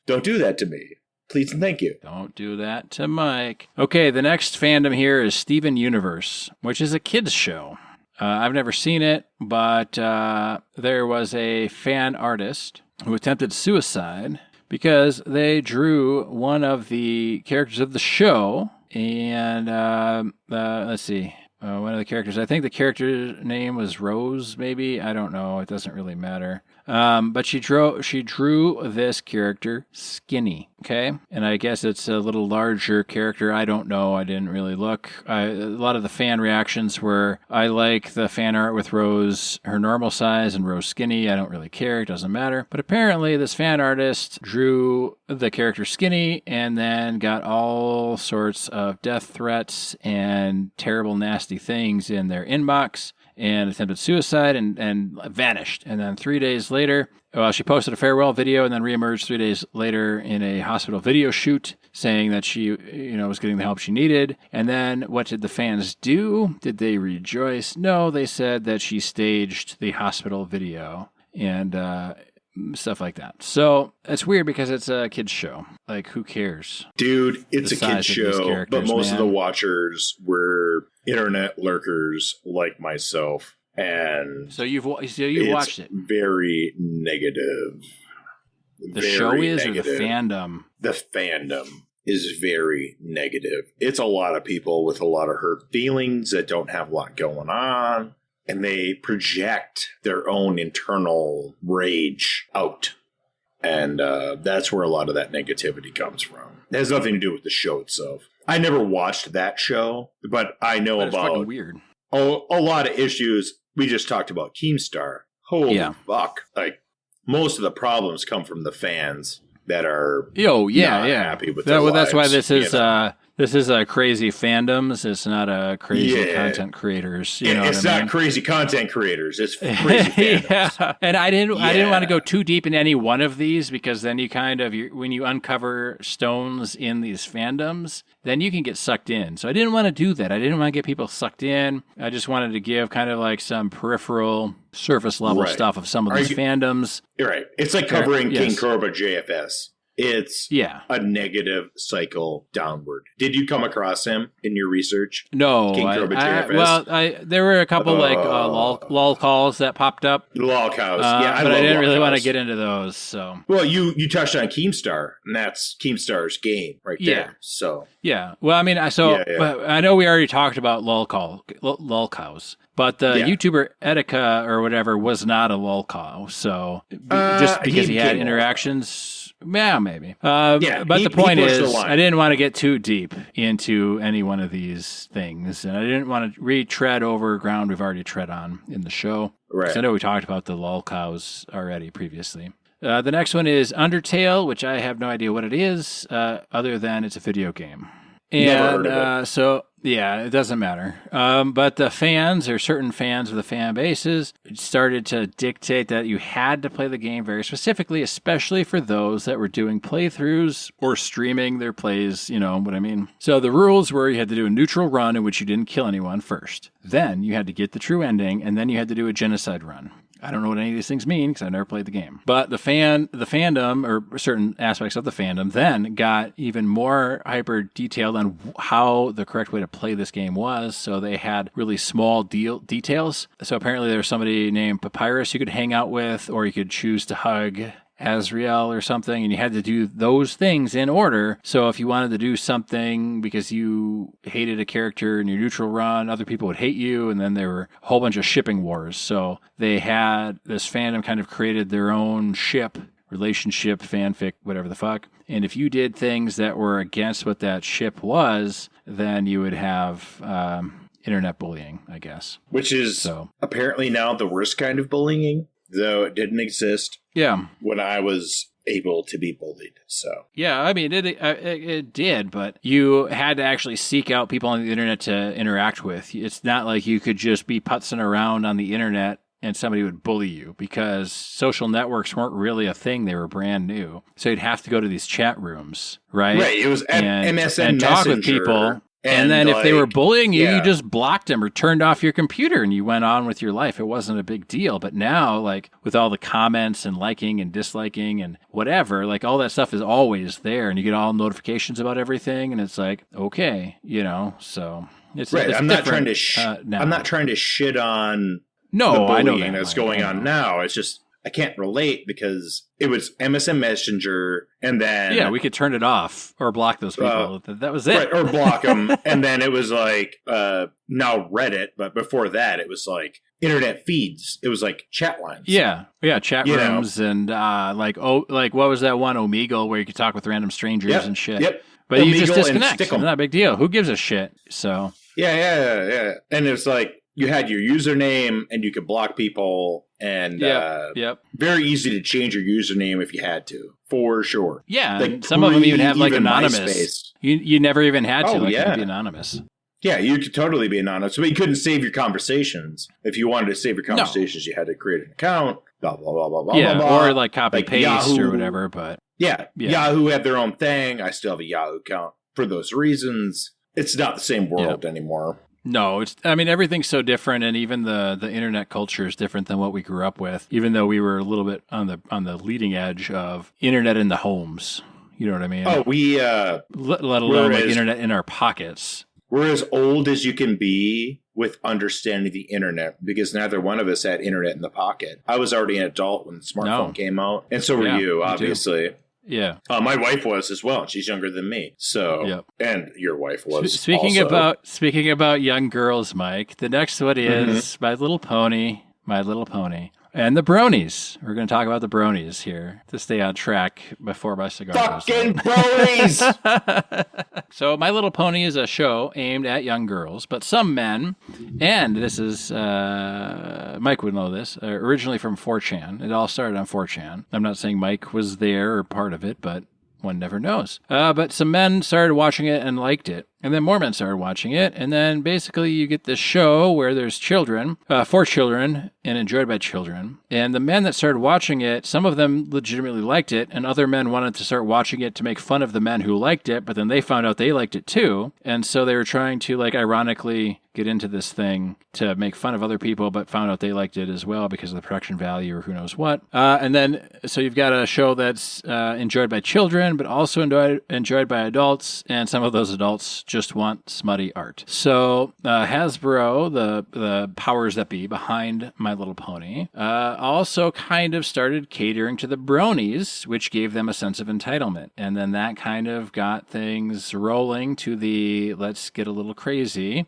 Don't do that to me. Please and thank you. Don't do that to Mike. Okay, the next fandom here is Steven Universe, which is a kids show. I've never seen it, but there was a fan artist who attempted suicide because they drew one of the characters of the show. And let's see. One of the characters, I think the character name was Rose, maybe. I don't know. It doesn't really matter. But she drew this character Skinny, okay? And I guess it's a little larger character. I don't know. I didn't really look. A lot of the fan reactions were, I like the fan art with Rose her normal size and Rose skinny. I don't really care. It doesn't matter. But apparently this fan artist drew the character Skinny and then got all sorts of death threats and terrible, nasty things in their inbox, and attempted suicide and vanished. And then 3 days later, she posted a farewell video and then reemerged 3 days later in a hospital video shoot saying that she, was getting the help she needed. And then what did the fans do? Did they rejoice? No, they said that she staged the hospital video and stuff like that. So it's weird because it's a kid's show. Like, who cares? Dude, it's a kid's show, but most of the watchers were internet lurkers like myself. And so you've watched it. Very negative. The show is negative. Or the fandom? The fandom is very negative. It's a lot of people with a lot of hurt feelings that don't have a lot going on. And they project their own internal rage out. And that's where a lot of that negativity comes from. It has nothing to do with the show itself. I never watched that show, but I know about fucking weird. A lot of issues. We just talked about Keemstar. Holy fuck. Like, most of the problems come from the fans that are happy with their lives. That's why this is... This is a crazy fandoms. It's not a crazy content creators. It's not crazy content creators. It's crazy fandoms. Yeah. And I didn't want to go too deep in any one of these because then you when you uncover stones in these fandoms, then you can get sucked in. So I didn't want to do that. I didn't want to get people sucked in. I just wanted to give kind of like some peripheral, surface level stuff of some of these fandoms. You're right. It's like covering King Cobra JFS. It's a negative cycle downward. Did you come across him in your research? No. There were a couple lol calls that popped up. Lol cows. But I didn't really want to get into those. So. Well, you touched on Keemstar, and that's Keemstar's game right there. So. Yeah. Well, I mean, I know we already talked about lol cows. But the YouTuber Etika or whatever was not a lol cow. So just because he had interactions. Yeah, maybe. But the point is, I didn't want to get too deep into any one of these things. And I didn't want to retread over ground we've already tread on in the show. Right. I know we talked about the lol cows already previously. The next one is Undertale, which I have no idea what it is, other than it's a video game. And never heard of it. It doesn't matter. But the fans or certain fans of the fan bases started to dictate that you had to play the game very specifically, especially for those that were doing playthroughs or streaming their plays, you know what I mean? So the rules were you had to do a neutral run in which you didn't kill anyone first. Then you had to get the true ending, and then you had to do a genocide run. I don't know what any of these things mean because I've never played the game. But the fandom, or certain aspects of the fandom, then got even more hyper detailed on how the correct way to play this game was. So they had really small details. So apparently there was somebody named Papyrus you could hang out with, or you could choose to hug. Azrael or something, and you had to do those things in order. So if you wanted to do something because you hated a character in your neutral run, other people would hate you, and then there were a whole bunch of shipping wars. So they had this fandom kind of created their own ship, relationship, fanfic, whatever the fuck. And if you did things that were against what that ship was, then you would have internet bullying, I guess. Which is apparently now the worst kind of bullying, though it didn't exist when I was able to be bullied. So yeah, I mean, it did, but you had to actually seek out people on the internet to interact with. It's not like you could just be putzing around on the internet and somebody would bully you, because social networks weren't really a thing. They were brand new. So you'd have to go to these chat rooms, right? Right. It was MSN and talk with people. And then if they were bullying you, you just blocked them or turned off your computer and you went on with your life. It wasn't a big deal. But now, like, with all the comments and liking and disliking and whatever, like, all that stuff is always there. And you get all notifications about everything. And it's like, okay, so it's right. It's I'm not trying to I'm not trying to shit on the bullying that's going on now. It's just I can't relate because it was MSN Messenger, and then we could turn it off or block those people. That was it, right, or block them. And then it was like now Reddit, but before that it was like internet feeds. It was like chat lines. Yeah, chat rooms and like what was that one, Omegle, where you could talk with random strangers and shit. Yep. But Omegle, you just disconnect. It's not a big deal. Who gives a shit? So yeah. And it's like you had your username and you could block people, and very easy to change your username if you had to, for sure. Yeah, like some of them even have like anonymous. You never even had to you could be anonymous. Yeah, you could totally be anonymous, but you couldn't save your conversations. If you wanted to save your conversations, you had to create an account. Blah blah blah blah blah. Yeah, blah, blah. Or like copy paste Yahoo, or whatever. But Yahoo had their own thing. I still have a Yahoo account for those reasons. It's not the same world anymore. No, everything's so different, and even the internet culture is different than what we grew up with, even though we were a little bit on the leading edge of internet in the homes. You know what I mean? Oh, we let alone like internet in our pockets. We're as old as you can be with understanding the internet, because neither one of us had internet in the pocket. I was already an adult when the smartphone came out, and so were you, obviously. Yeah. My wife was as well. She's younger than me. So, and your wife was. Speaking about young girls, Mike, the next one is My Little Pony, and the bronies. We're going to talk about the bronies here to stay on track before my cigar fucking bronies. So My Little Pony is a show aimed at young girls, but some men, and this is, Mike would know this, originally from 4chan. It all started on 4chan. I'm not saying Mike was there or part of it, but one never knows. But some men started watching it and liked it. And then more men started watching it. And then basically you get this show where there's children, for children, and enjoyed by children. And the men that started watching it, some of them legitimately liked it, and other men wanted to start watching it to make fun of the men who liked it, but then they found out they liked it too. And so they were trying to, like, ironically get into this thing to make fun of other people, but found out they liked it as well because of the production value or who knows what. And then, so you've got a show that's enjoyed by children, but also enjoyed by adults, and some of those adults just want smutty art. So Hasbro, the powers that be behind My Little Pony, also kind of started catering to the bronies, which gave them a sense of entitlement. And then that kind of got things rolling to the let's get a little crazy.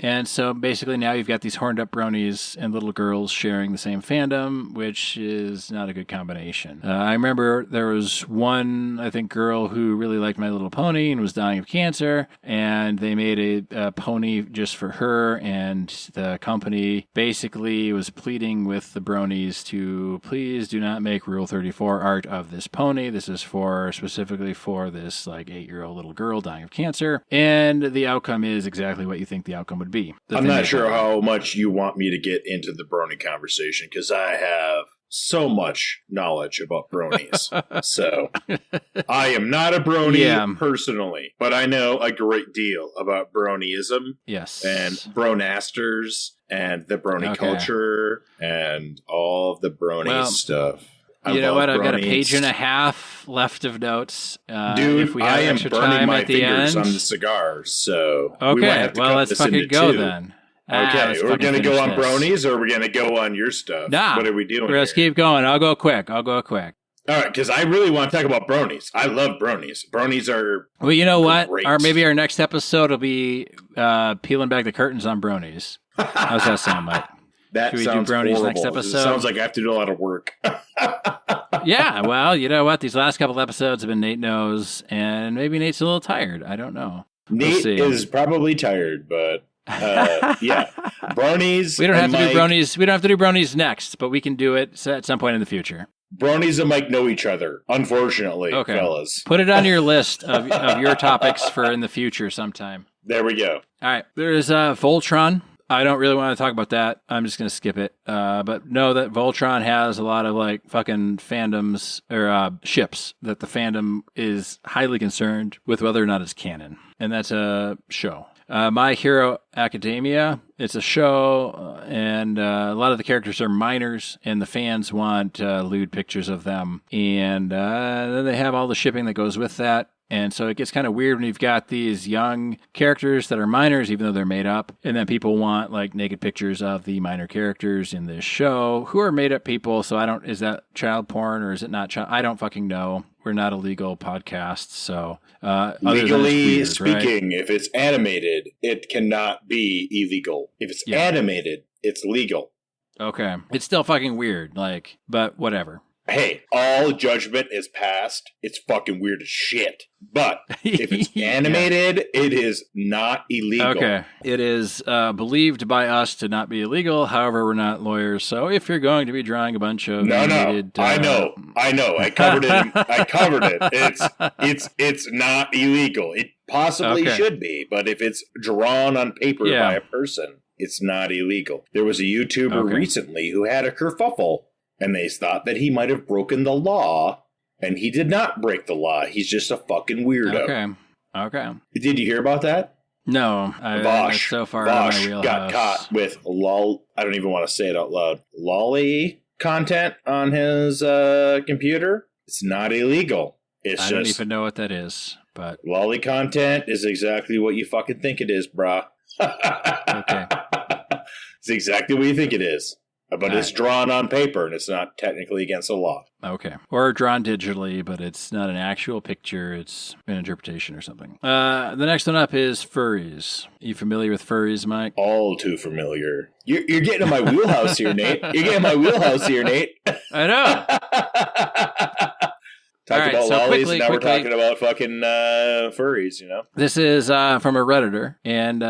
And so basically now you've got these horned up bronies and little girls sharing the same fandom, which is not a good combination. I remember there was one, I think, girl who really liked My Little Pony and was dying of cancer, and they made a pony just for her, and the company basically was pleading with the bronies to please do not make Rule 34 art of this pony. This is specifically for this like 8-year-old little girl dying of cancer, and the outcome is exactly what you think the outcome would be. I'm not sure how much you want me to get into the brony conversation, because I have so much knowledge about bronies. So I am not a brony personally, but I know a great deal about bronyism. Yes. And bronasters and the brony culture and all of the brony stuff. You know what? I've got a page and a half left of notes. Dude, if we have extra time my at the fingers end on the cigars, so okay. Well, let's fucking go then. Okay, we're going to go on bronies, or we're going to go on your stuff? Nah. What are we doing? Let's keep going. I'll go quick. All right, because I really want to talk about bronies. I love bronies. Bronies are Well, you know great. what? Or maybe our next episode will be peeling back the curtains on bronies. How's that sound, Mike? Should we do bronies horrible. Next episode? It sounds like I have to do a lot of work. Yeah, well, you know what? These last couple episodes have been Nate knows, and maybe Nate's a little tired. I don't know. Nate is probably tired, but yeah. Bronies. We don't have to do bronies. We don't have to do bronies next, but we can do it at some point in the future. Bronies and Mike know each other, unfortunately, fellas. Put it on your list of your topics for in the future sometime. There we go. All right. There's Voltron. I don't really want to talk about that. I'm just going to skip it. But know that Voltron has a lot of like fucking fandoms or ships that the fandom is highly concerned with whether or not it's canon. And that's a show. My Hero Academia. It's a show, and a lot of the characters are minors, and the fans want lewd pictures of them. And then they have all the shipping that goes with that. And so it gets kind of weird when you've got these young characters that are minors, even though they're made up. And then people want like naked pictures of the minor characters in this show who are made up people. So is that child porn or is it not child? I don't fucking know. We're not a legal podcast. So legally speaking, right? If it's animated, it cannot be illegal. If it's animated, it's legal. Okay. It's still fucking weird. But whatever. Hey, all judgment is passed. It's fucking weird as shit. But if it's animated, it is not illegal. Okay. It is believed by us to not be illegal. However, we're not lawyers. So if you're going to be drawing a bunch of animated... I know. I covered it. It's not illegal. It possibly should be. But if it's drawn on paper by a person, it's not illegal. There was a YouTuber recently who had a kerfuffle. And they thought that he might have broken the law, and he did not break the law. He's just a fucking weirdo. Okay. Did you hear about that? No. Vosh so far out of my wheelhouse. Got caught with I don't even want to say it out loud. Lolly content on his computer. It's not illegal. I don't even know what that is. But lolly content is exactly what you fucking think it is, brah. Okay. It's exactly what you think it is. But it's drawn on paper, and it's not technically against the law. Okay. Or drawn digitally, but it's not an actual picture. It's an interpretation or something. The next one up is furries. Are you familiar with furries, Mike? All too familiar. You're getting in my wheelhouse here, Nate. I know. Talked about lollies, now we're talking about fucking furries, you know? This is from a Redditor, and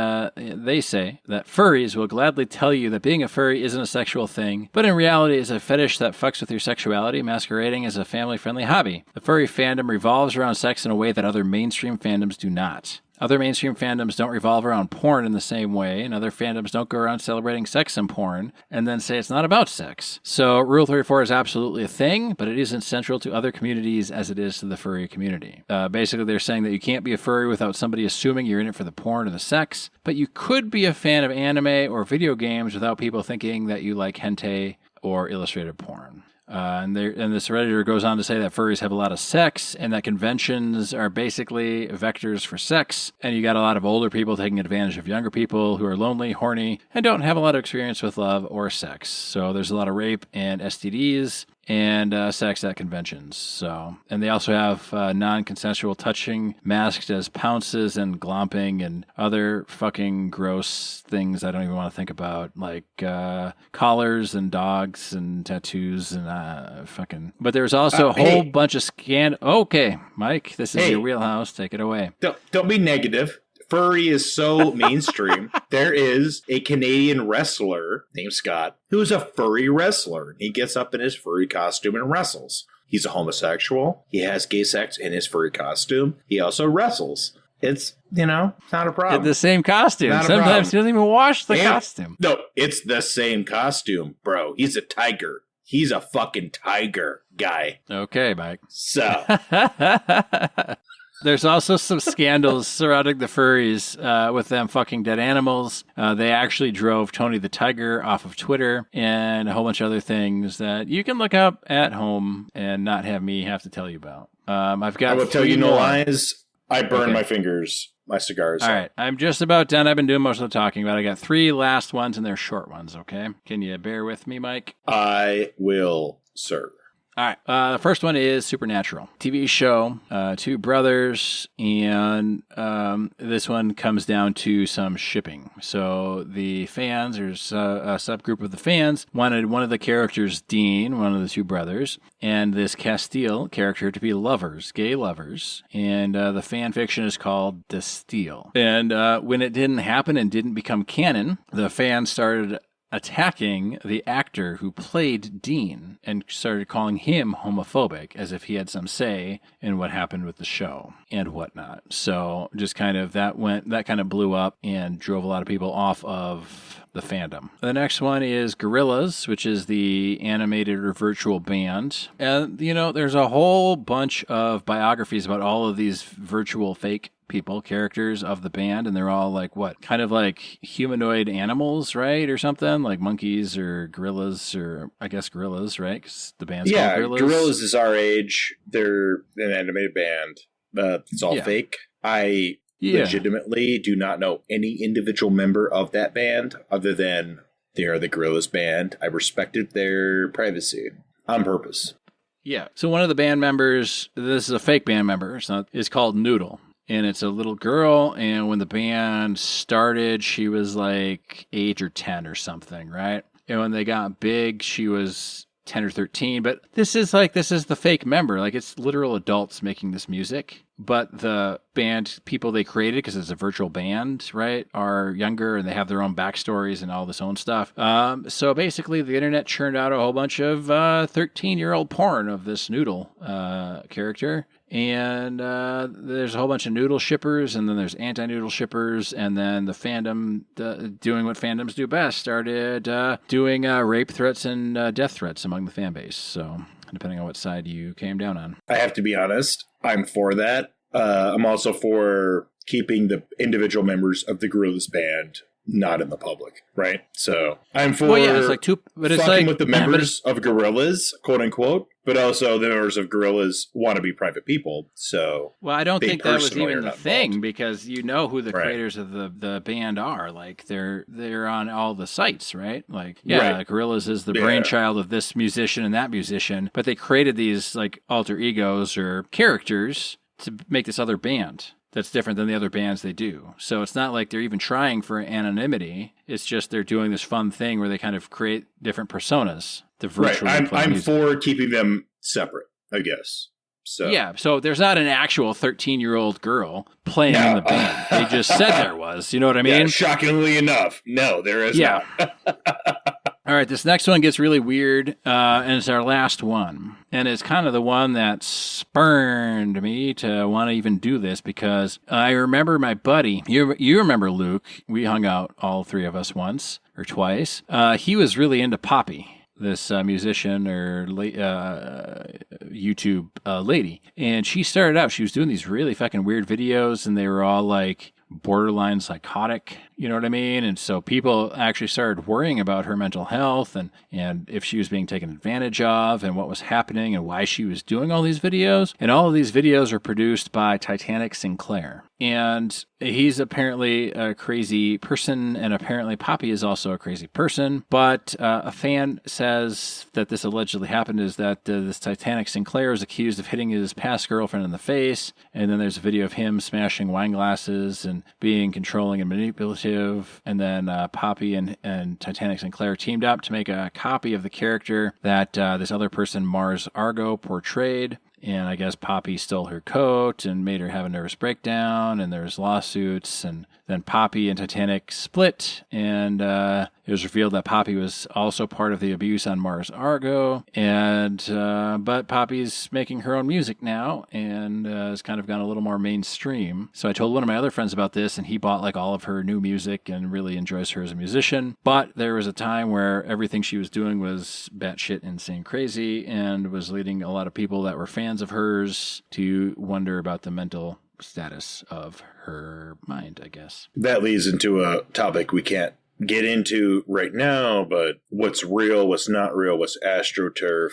they say that furries will gladly tell you that being a furry isn't a sexual thing, but in reality is a fetish that fucks with your sexuality, masquerading as a family-friendly hobby. The furry fandom revolves around sex in a way that other mainstream fandoms do not. Other mainstream fandoms don't revolve around porn in the same way, and other fandoms don't go around celebrating sex and porn and then say it's not about sex. So Rule 34 is absolutely a thing, but it isn't central to other communities as it is to the furry community. Basically, they're saying that you can't be a furry without somebody assuming you're in it for the porn or the sex, but you could be a fan of anime or video games without people thinking that you like hentai or illustrated porn. And this Redditor goes on to say that furries have a lot of sex and that conventions are basically vectors for sex. And you got a lot of older people taking advantage of younger people who are lonely, horny, and don't have a lot of experience with love or sex. So there's a lot of rape and STDs and sex at conventions. So, and they also have non-consensual touching masked as pounces and glomping and other fucking gross things I don't even want to think about, like collars and dogs and tattoos and fucking. But there's also a whole bunch of Okay, Mike, this is your wheelhouse. Take it away. Don't be negative. Furry is so mainstream. There is a Canadian wrestler named Scott who's a furry wrestler. He gets up in his furry costume and wrestles. He's a homosexual. He has gay sex in his furry costume. He also wrestles. It's, not a problem. The same costume. Sometimes he doesn't even wash the costume. No, it's the same costume, bro. He's a tiger. He's a fucking tiger guy. Okay, Mike. So... There's also some scandals surrounding the furries with them fucking dead animals. They actually drove Tony the Tiger off of Twitter and a whole bunch of other things that you can look up at home and not have me have to tell you about. I will tell you no lies. I burn my fingers my cigars. All right. I'm just about done. I've been doing most of the talking, but I got 3 last ones, and they're short ones, okay? Can you bear with me, Mike? I will, sir. All right. The first one is Supernatural. TV show, 2 brothers, and this one comes down to some shipping. So the fans, there's a subgroup of the fans, wanted one of the characters, Dean, one of the 2 brothers, and this Castile character to be lovers, gay lovers. And the fan fiction is called Destille. And when it didn't happen and didn't become canon, the fans started attacking the actor who played Dean and started calling him homophobic as if he had some say in what happened with the show and whatnot. So just kind of that kind of blew up and drove a lot of people off of the fandom. The next one is Gorillaz, which is the animated or virtual band. And, there's a whole bunch of biographies about all of these virtual fake people, characters of the band, and they're all like what? Kind of like humanoid animals, right? Or something like monkeys or gorillas, or I guess gorillas, right? Because the band's called Gorillaz. Gorillaz is our age. They're an animated band. It's all fake. I legitimately do not know any individual member of that band other than they are the Gorillaz band. I respected their privacy on purpose. Yeah. So one of the band members, this is a fake band member, is called Noodle. And it's a little girl, and when the band started, she was like 8 or 10 or something, right? And when they got big, she was 10 or 13. But this is the fake member. Like, it's literal adults making this music. But the band people they created, because it's a virtual band, right, are younger, and they have their own backstories and all this own stuff. So basically, the internet churned out a whole bunch of 13-year-old porn of this Noodle character. And there's a whole bunch of Noodle shippers, and then there's anti-Noodle shippers, and then the fandom, doing what fandoms do best, started doing rape threats and death threats among the fan base. So depending on what side you came down on. I have to be honest, I'm for that. I'm also for keeping the individual members of the Gorillaz band not in the public, right? So I'm for it's like fucking with the members of Gorillaz, quote unquote, but also the members of Gorillaz want to be private people. So I don't think that was even the thing, because you know who the creators of the band are. Like they're on all the sites, right? Like Gorillaz is the brainchild of this musician and that musician, but they created these like alter egos or characters to make this other band that's different than the other bands they do. So it's not like they're even trying for anonymity. It's just they're doing this fun thing where they kind of create different personas. I'm for keeping them separate, I guess. So yeah, so there's not an actual 13-year-old girl playing in the band. They just said there was. You know what I mean? Yeah, shockingly enough, no, there is not. All right, this next one gets really weird, and it's our last one. And it's kind of the one that spurned me to want to even do this, because I remember my buddy, you remember Luke, we hung out, all 3 of us, once or twice. He was really into Poppy, this musician or YouTube lady. And she started out, she was doing these really fucking weird videos, and they were all like borderline psychotic, you know what I mean? And so people actually started worrying about her mental health and if she was being taken advantage of and what was happening and why she was doing all these videos. And all of these videos are produced by Titanic Sinclair. And he's apparently a crazy person, and apparently Poppy is also a crazy person. But a fan says that this allegedly happened is that this Titanic Sinclair is accused of hitting his past girlfriend in the face. And then there's a video of him smashing wine glasses and being controlling and manipulative. And then Poppy and Titanic Sinclair teamed up to make a copy of the character that this other person, Mars Argo, portrayed. And I guess Poppy stole her coat and made her have a nervous breakdown, and there's lawsuits, and then Poppy and Titanic split, and it was revealed that Poppy was also part of the abuse on Mars Argo, and but Poppy's making her own music now, and has kind of gone a little more mainstream. So I told one of my other friends about this, and he bought like all of her new music and really enjoys her as a musician. But there was a time where everything she was doing was batshit insane crazy, and was leading a lot of people that were fans of hers to wonder about the mental status of her mind, I guess. That leads into a topic we can't get into right now, but what's real, what's not real, what's astroturf.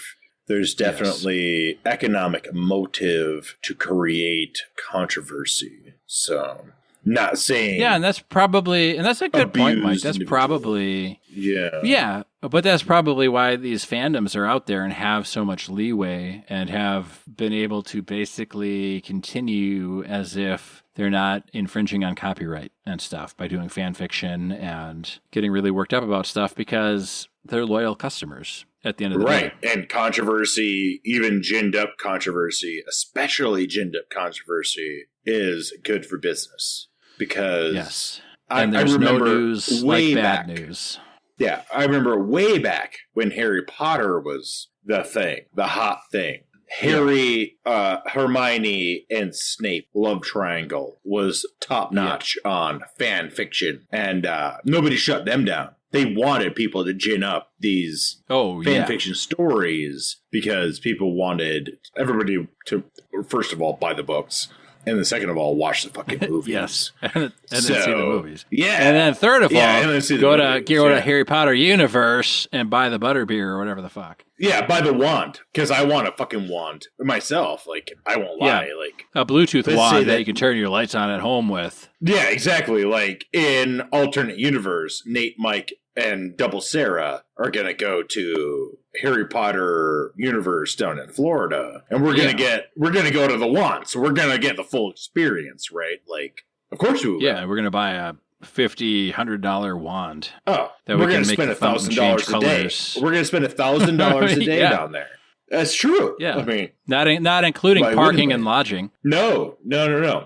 There's definitely economic motive to create controversy. So Not saying. Yeah, and that's a good point, Mike. That's probably. Yeah, but that's probably why these fandoms are out there and have so much leeway and have been able to basically continue as if they're not infringing on copyright and stuff by doing fan fiction and getting really worked up about stuff because they're loyal customers at the end of the day. Right. And controversy, even ginned up controversy, especially ginned up controversy, is good for business. Because yes. And there's no news like bad news. Yeah, I remember way back when Harry Potter was the thing, the hot thing. Harry, Hermione, and Snape love triangle was top notch on fan fiction, and nobody shut them down. They wanted people to gin up these fan fiction stories because people wanted everybody to, first of all, buy the books. And then second of all, watch the fucking movies. Yes. And then see the movies. Yeah. And then third of all, go to Harry Potter universe and buy the butterbeer or whatever the fuck. Yeah, buy the wand. Because I want a fucking wand myself. Like, I won't lie. Yeah. Like a Bluetooth wand that you can turn your lights on at home with. Yeah, exactly. Like, in alternate universe, Nate, Mike, and Double Sarah are going to go to Harry Potter universe down in Florida, and we're going to go to the wand, so we're going to get the full experience, right? Like, of course we will. Yeah, we're going to buy a $100 wand. Oh, we're going to spend $1,000 a day. We're going to spend $1,000 a day down there. That's true. Yeah, I mean, not including parking and lodging. No.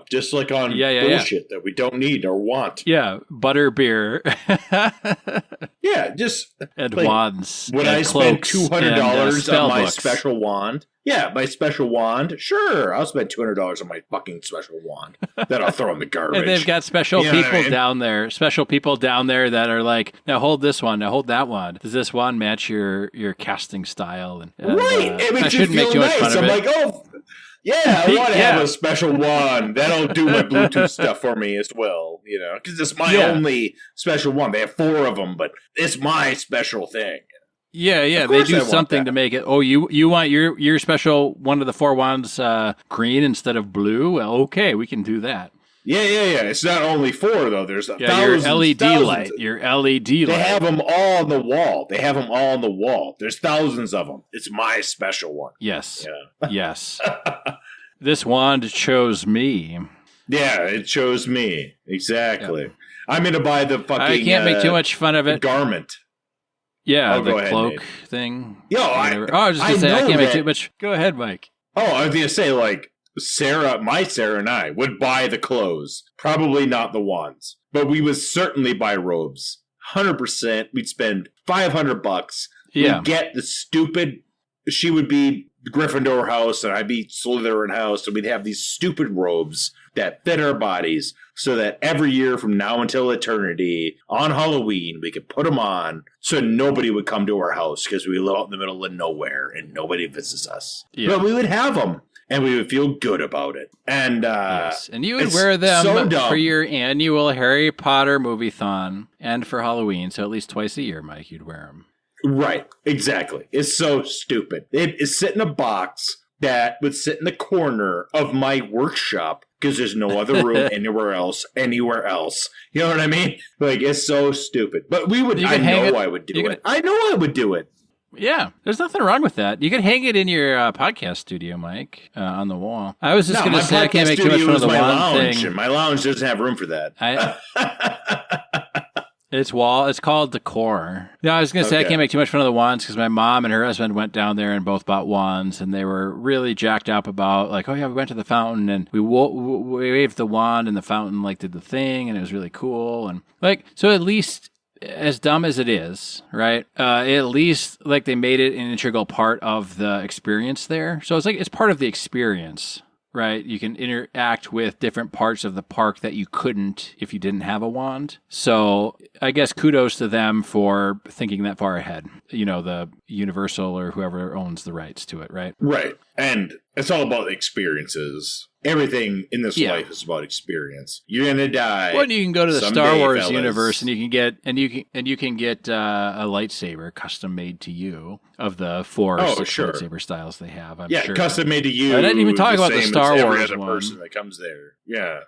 Just like on bullshit that we don't need or want. Yeah, butterbeer. Yeah, just and wands. Would I spend $200 on my special wand? Yeah, my special wand. Sure, I'll spend $200 on my fucking special wand that I'll throw in the garbage. And they've got special people down there. Special people down there that are like, now hold this wand, now hold that wand. Does this wand match your casting style? And right, it makes you feel nice. I'm like, oh, yeah, I want to have a special wand that'll do my Bluetooth stuff for me as well. You know, because it's my only special wand. They have 4 of them, but it's my special thing. Yeah, they do something to make it. Oh, you want your special one of the 4 wands green instead of blue? Well, okay, we can do that. Yeah. It's not only 4 though. There's thousands, your LED light. Your LED light. They have them all on the wall. There's thousands of them. It's my special one. Yes. Yeah. Yes. This wand chose me. Yeah, it chose me exactly. Yeah. I'm gonna buy the fucking. I can't make too much fun of it. Garment. Yeah, the cloak thing. Yo, I was just going to say, I can't make too much. Go ahead, Mike. Oh, I was going to say, like, Sarah and I would buy the clothes. Probably not the wands. But we would certainly buy robes. 100%. We'd spend $500. Yeah. We'd get the stupid... She would be Gryffindor house, and I'd be Slytherin house, and we'd have these stupid robes that fit our bodies so that every year from now until eternity, on Halloween, we could put them on so nobody would come to our house because we live out in the middle of nowhere and nobody visits us. Yeah. But we would have them, and we would feel good about it. And and you would wear them for your annual Harry Potter movie-thon and for Halloween, so at least twice a year, Mike, you'd wear them. Right, exactly. It's so stupid. It sit in a box that would sit in the corner of my workshop because there's no other room anywhere else. You know what I mean? Like, it's so stupid. But we would, I know I would do it. I know I would do it. Yeah, there's nothing wrong with that. You could hang it in your podcast studio, Mike, on the wall. I was just going to say I can't make too much fun of the wand thing. My lounge doesn't have room for that. It's called decor. No, I was going to say I can't make too much fun of the wands because my mom and her husband went down there and both bought wands, and they were really jacked up about like, oh yeah, we went to the fountain and we waved the wand and the fountain like did the thing and it was really cool and like so at least. As dumb as it is, right? At least like they made it an integral part of the experience there. So it's like it's part of the experience, right? You can interact with different parts of the park that you couldn't if you didn't have a wand. So I guess kudos to them for thinking that far ahead. You know, the Universal or whoever owns the rights to it, right? Right. And it's all about experiences. Everything in this life is about experience. You're gonna die. Well, you can go to the Star Wars universe, and you can get a lightsaber custom made to you of the 4 or 6 lightsaber styles they have. I'm sure. Custom made to you. I didn't even talk about the Star Wars every other one. Person that comes there. Yeah.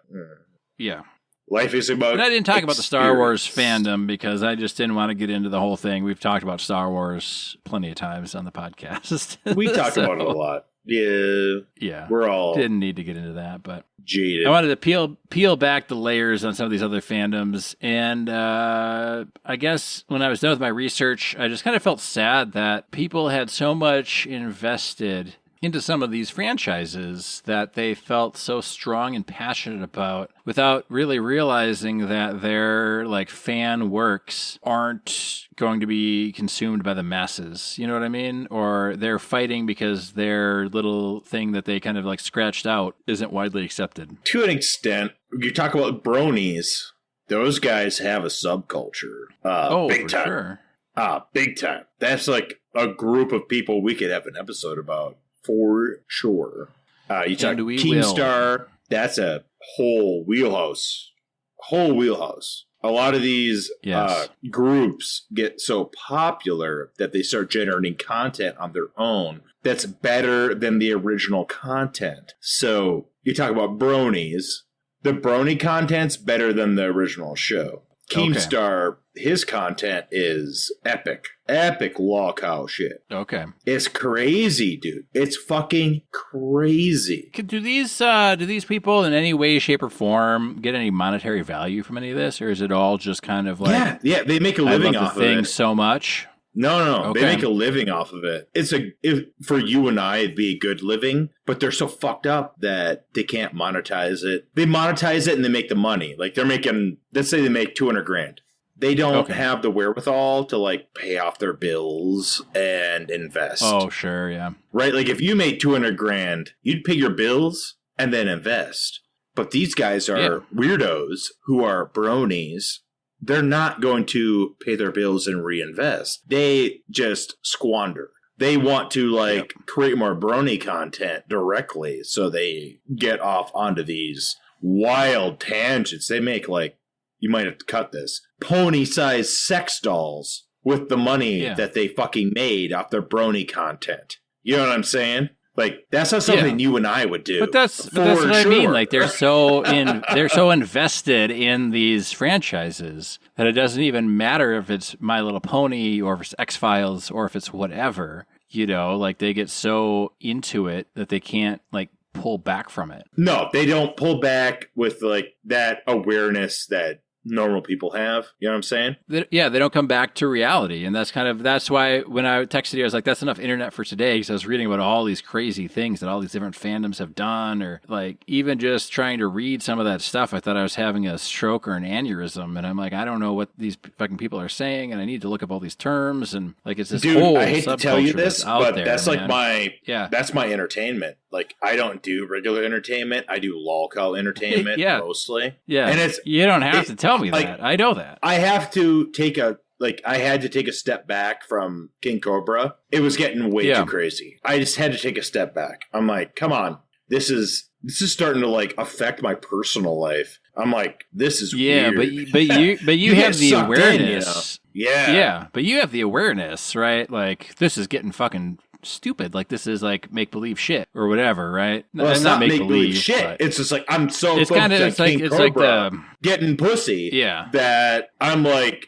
Yeah. Life is about. But I didn't talk about the Star Wars fandom because I just didn't want to get into the whole thing. We've talked about Star Wars plenty of times on the podcast. We talked about it a lot. Yeah. We're all didn't need to get into that, but jaded. I wanted to peel back the layers on some of these other fandoms, and I guess when I was done with my research, I just kind of felt sad that people had so much invested into some of these franchises that they felt so strong and passionate about without really realizing that their like fan works aren't going to be consumed by the masses. You know what I mean? Or they're fighting because their little thing that they kind of like scratched out isn't widely accepted. To an extent, you talk about bronies. Those guys have a subculture. Big time. Sure. Big time. That's like a group of people we could have an episode about. For sure. You talk Keemstar, that's a whole wheelhouse. A lot of these groups get so popular that they start generating content on their own that's better than the original content. So you talk about bronies. The brony content's better than the original show. Keemstar, his content is epic. Epic law cow shit. Okay. It's crazy, dude. It's fucking crazy. Do these people in any way, shape, or form get any monetary value from any of this? Or is it all just kind of like... Yeah, they make a living off of it. Thing so much? No. Okay. They make a living off of it. For you and I, it'd be a good living, but they're so fucked up that they can't monetize it. They monetize it and they make the money. Like they're making, let's say they make $200,000. They don't have the wherewithal to like pay off their bills and invest. Oh, sure, yeah. Right? Like if you made $200,000, you'd pay your bills and then invest. But these guys are weirdos who are bronies. They're not going to pay their bills and reinvest. They just squander. They want to create more brony content directly, so they get off onto these wild tangents. They make you might have to cut this, pony-sized sex dolls with the money that they fucking made off their brony content. You know what I'm saying? Like that's not something you and I would do. But that's what I mean. Like they're so invested in these franchises that it doesn't even matter if it's My Little Pony or if it's X-Files or if it's whatever. You know, like they get so into it that they can't pull back from it. No, they don't pull back with that awareness that normal people have. You know what I'm saying? They don't come back to reality. And that's why when I texted you, I was like, that's enough internet for today. Because I was reading about all these crazy things that all these different fandoms have done, or even just trying to read some of that stuff. I thought I was having a stroke or an aneurysm. And I'm like, I don't know what these fucking people are saying. And I need to look up all these terms. And it's this whole I hate to tell you this, but there, that's man. That's my entertainment. I don't do regular entertainment. I do lolcow entertainment mostly. Yeah. And you don't have to tell me that. I know that. I have to take I had to take a step back from King Cobra. It was getting way too crazy. I just had to take a step back. I'm like, come on. This is starting to affect my personal life. I'm like, this is weird. But you have the awareness. In, you know? Yeah. But you have the awareness, right? This is getting fucking stupid. This is make believe shit or whatever, right? Well, it's not make believe shit. It's just I'm so it's kind of getting pussy. Yeah, that I'm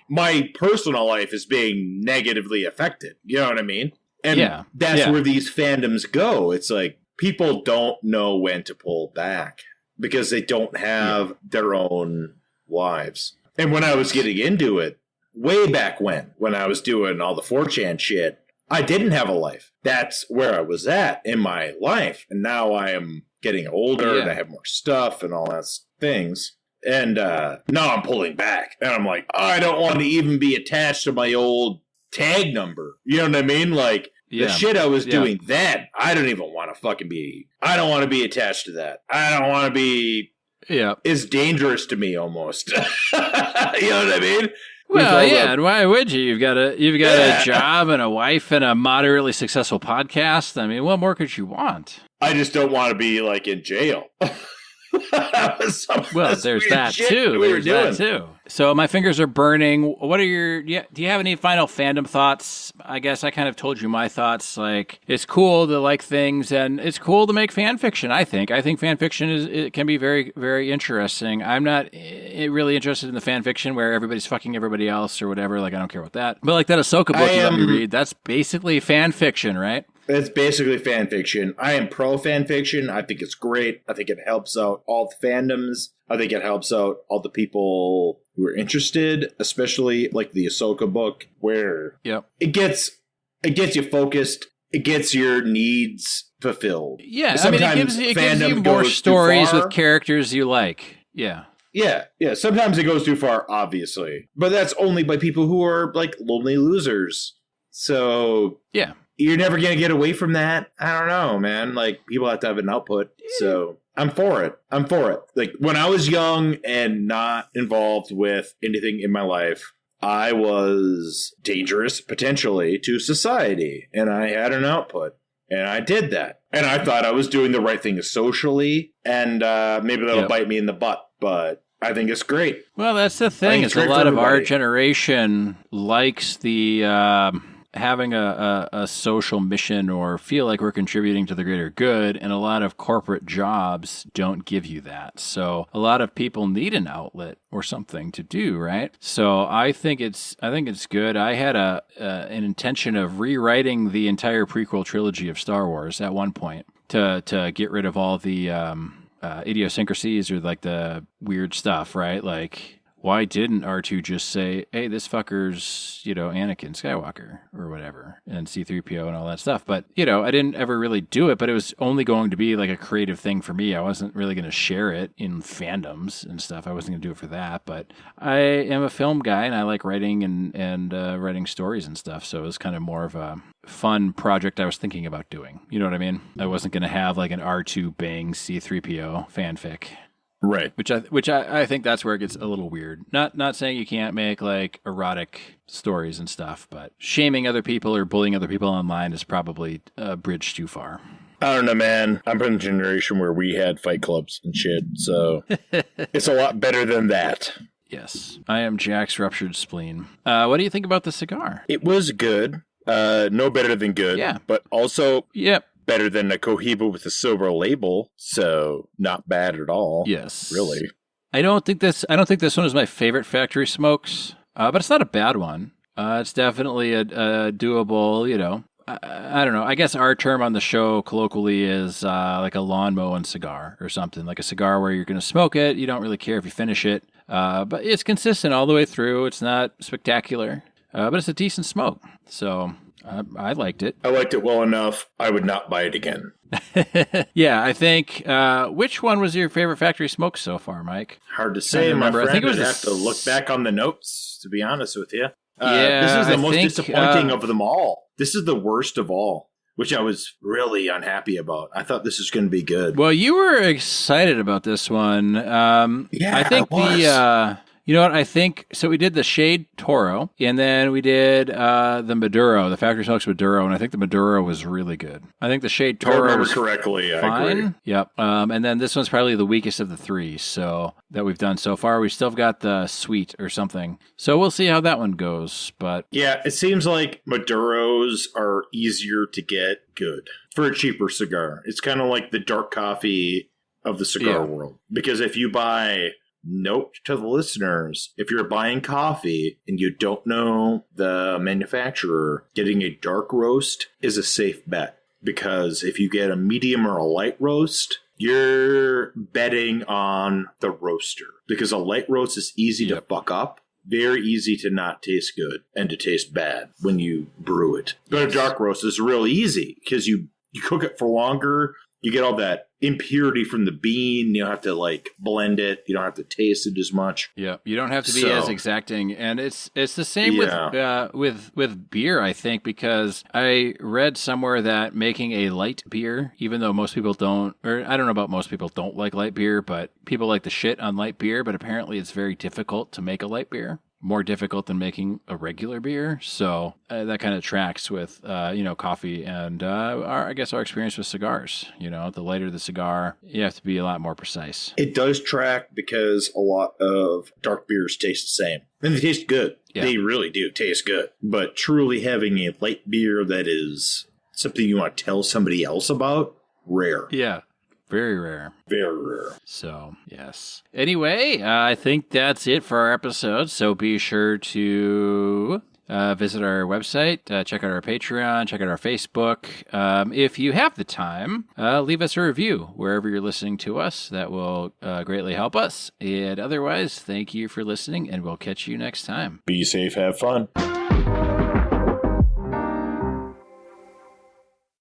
my personal life is being negatively affected. You know what I mean? And that's where these fandoms go. It's people don't know when to pull back because they don't have their own lives. And when I was getting into it, way back when I was doing all the 4chan shit, I didn't have a life. That's where I was at in my life. And now I am getting older and I have more stuff and all that things. And now I'm pulling back. And I'm like, I don't want to even be attached to my old tag number. You know what I mean? The shit I was doing then, I don't even want to I don't want to be attached to that. I don't want to be... Yeah. It's dangerous to me almost. You know what I mean? Well, and why would you? You've got a job and a wife and a moderately successful podcast. I mean, what more could you want? I just don't want to be in jail. Well, there's that too. There's that too. So my fingers are burning. What are your? Do you have any final fandom thoughts? I guess I kind of told you my thoughts. Like, it's cool to like things, and it's cool to make fan fiction. I think fan fiction it can be very, very interesting. I'm not really interested in the fan fiction where everybody's fucking everybody else or whatever. Like, I don't care about that. But like that Ahsoka book you let me read, that's basically fan fiction, right? It's basically fan fiction. I am pro fan fiction. I think it's great. I think it helps out all the fandoms. I think it helps out all the people who are interested, especially like the Ahsoka book, where it gets you focused. It gets your needs fulfilled. Yeah, sometimes it gives you more stories with characters you like. Yeah. Yeah. Sometimes it goes too far, obviously. But that's only by people who are like lonely losers. So yeah. You're never going to get away from that. I don't know, man. Like, people have to have an output. So I'm for it. Like, when I was young and not involved with anything in my life, I was dangerous, potentially, to society. And I had an output. And I did that. And I thought I was doing the right thing socially. And maybe that'll bite me in the butt. But I think it's great. Well, that's the thing. It's a lot of our generation likes the having a social mission or feel like we're contributing to the greater good, and a lot of corporate jobs don't give you that. So a lot of people need an outlet or something to do, right? So I think it's good. I had an intention of rewriting the entire prequel trilogy of Star Wars at one point to get rid of all the idiosyncrasies or like the weird stuff, right? Like, why didn't R2 just say, hey, this fucker's, Anakin Skywalker or whatever, and C-3PO and all that stuff? But, I didn't ever really do it, but it was only going to be like a creative thing for me. I wasn't really going to share it in fandoms and stuff. I wasn't going to do it for that. But I am a film guy, and I like writing and writing stories and stuff. So it was kind of more of a fun project I was thinking about doing. You know what I mean? I wasn't going to have like an R2 bang C-3PO fanfic. Right. Which I think that's where it gets a little weird. Not saying you can't make like erotic stories and stuff, but shaming other people or bullying other people online is probably a bridge too far. I don't know, man. I'm from the generation where we had fight clubs and shit, so it's a lot better than that. Yes. I am Jack's ruptured spleen. What do you think about the cigar? It was good. No better than good. Yeah. But also... Yep. Better than a Cohiba with a silver label, so not bad at all. Yes, really. I don't think this one is my favorite factory smokes, but it's not a bad one. It's definitely a doable. I don't know. I guess our term on the show colloquially is like a lawn mowing cigar or something, like a cigar where you're going to smoke it. You don't really care if you finish it, but it's consistent all the way through. It's not spectacular, but it's a decent smoke. So. I liked it. I liked it well enough. I would not buy it again. Yeah, I think. Which one was your favorite factory smoke so far, Mike? Hard to say, my friend. I think it was have to look back on the notes, to be honest with you. This is the most disappointing of them all. This is the worst of all, which I was really unhappy about. I thought this was going to be good. Well, you were excited about this one. Yeah, I think you know what? I think so. We did the Shade Toro, and then we did the Maduro, the Factory Smokes Maduro, and I think the Maduro was really good. I think the Shade Toro was correctly. Fine. I agree. Yep. And then this one's probably the weakest of the three, so that we've done so far. We still got the Sweet or something, so we'll see how that one goes. But yeah, it seems like Maduros are easier to get good for a cheaper cigar. It's kind of like the dark coffee of the cigar world, because if you buy. Note to the listeners, if you're buying coffee and you don't know the manufacturer, getting a dark roast is a safe bet. Because if you get a medium or a light roast, you're betting on the roaster. Because a light roast is easy to fuck up, very easy to not taste good and to taste bad when you brew it. But a dark roast is real easy because you cook it for longer. You get all that impurity from the bean. You don't have to blend it. You don't have to taste it as much. Yeah, you don't have to be as exacting, and it's the same with beer. I think because I read somewhere that making a light beer, even though most people don't, or I don't know about most people don't like light beer, but people like the shit on light beer. But apparently, it's very difficult to make a light beer. more difficult than making a regular beer. So that kind of tracks with, coffee and our experience with cigars. The lighter the cigar, you have to be a lot more precise. It does track because a lot of dark beers taste the same. And they taste good. Yeah. They really do taste good. But truly having a light beer that is something you want to tell somebody else about, rare. Yeah. Very rare. Very rare. So, yes. Anyway, I think that's it for our episode. So be sure to visit our website, check out our Patreon, check out our Facebook. If you have the time, leave us a review wherever you're listening to us. That will greatly help us. And otherwise, thank you for listening, and we'll catch you next time. Be safe, have fun.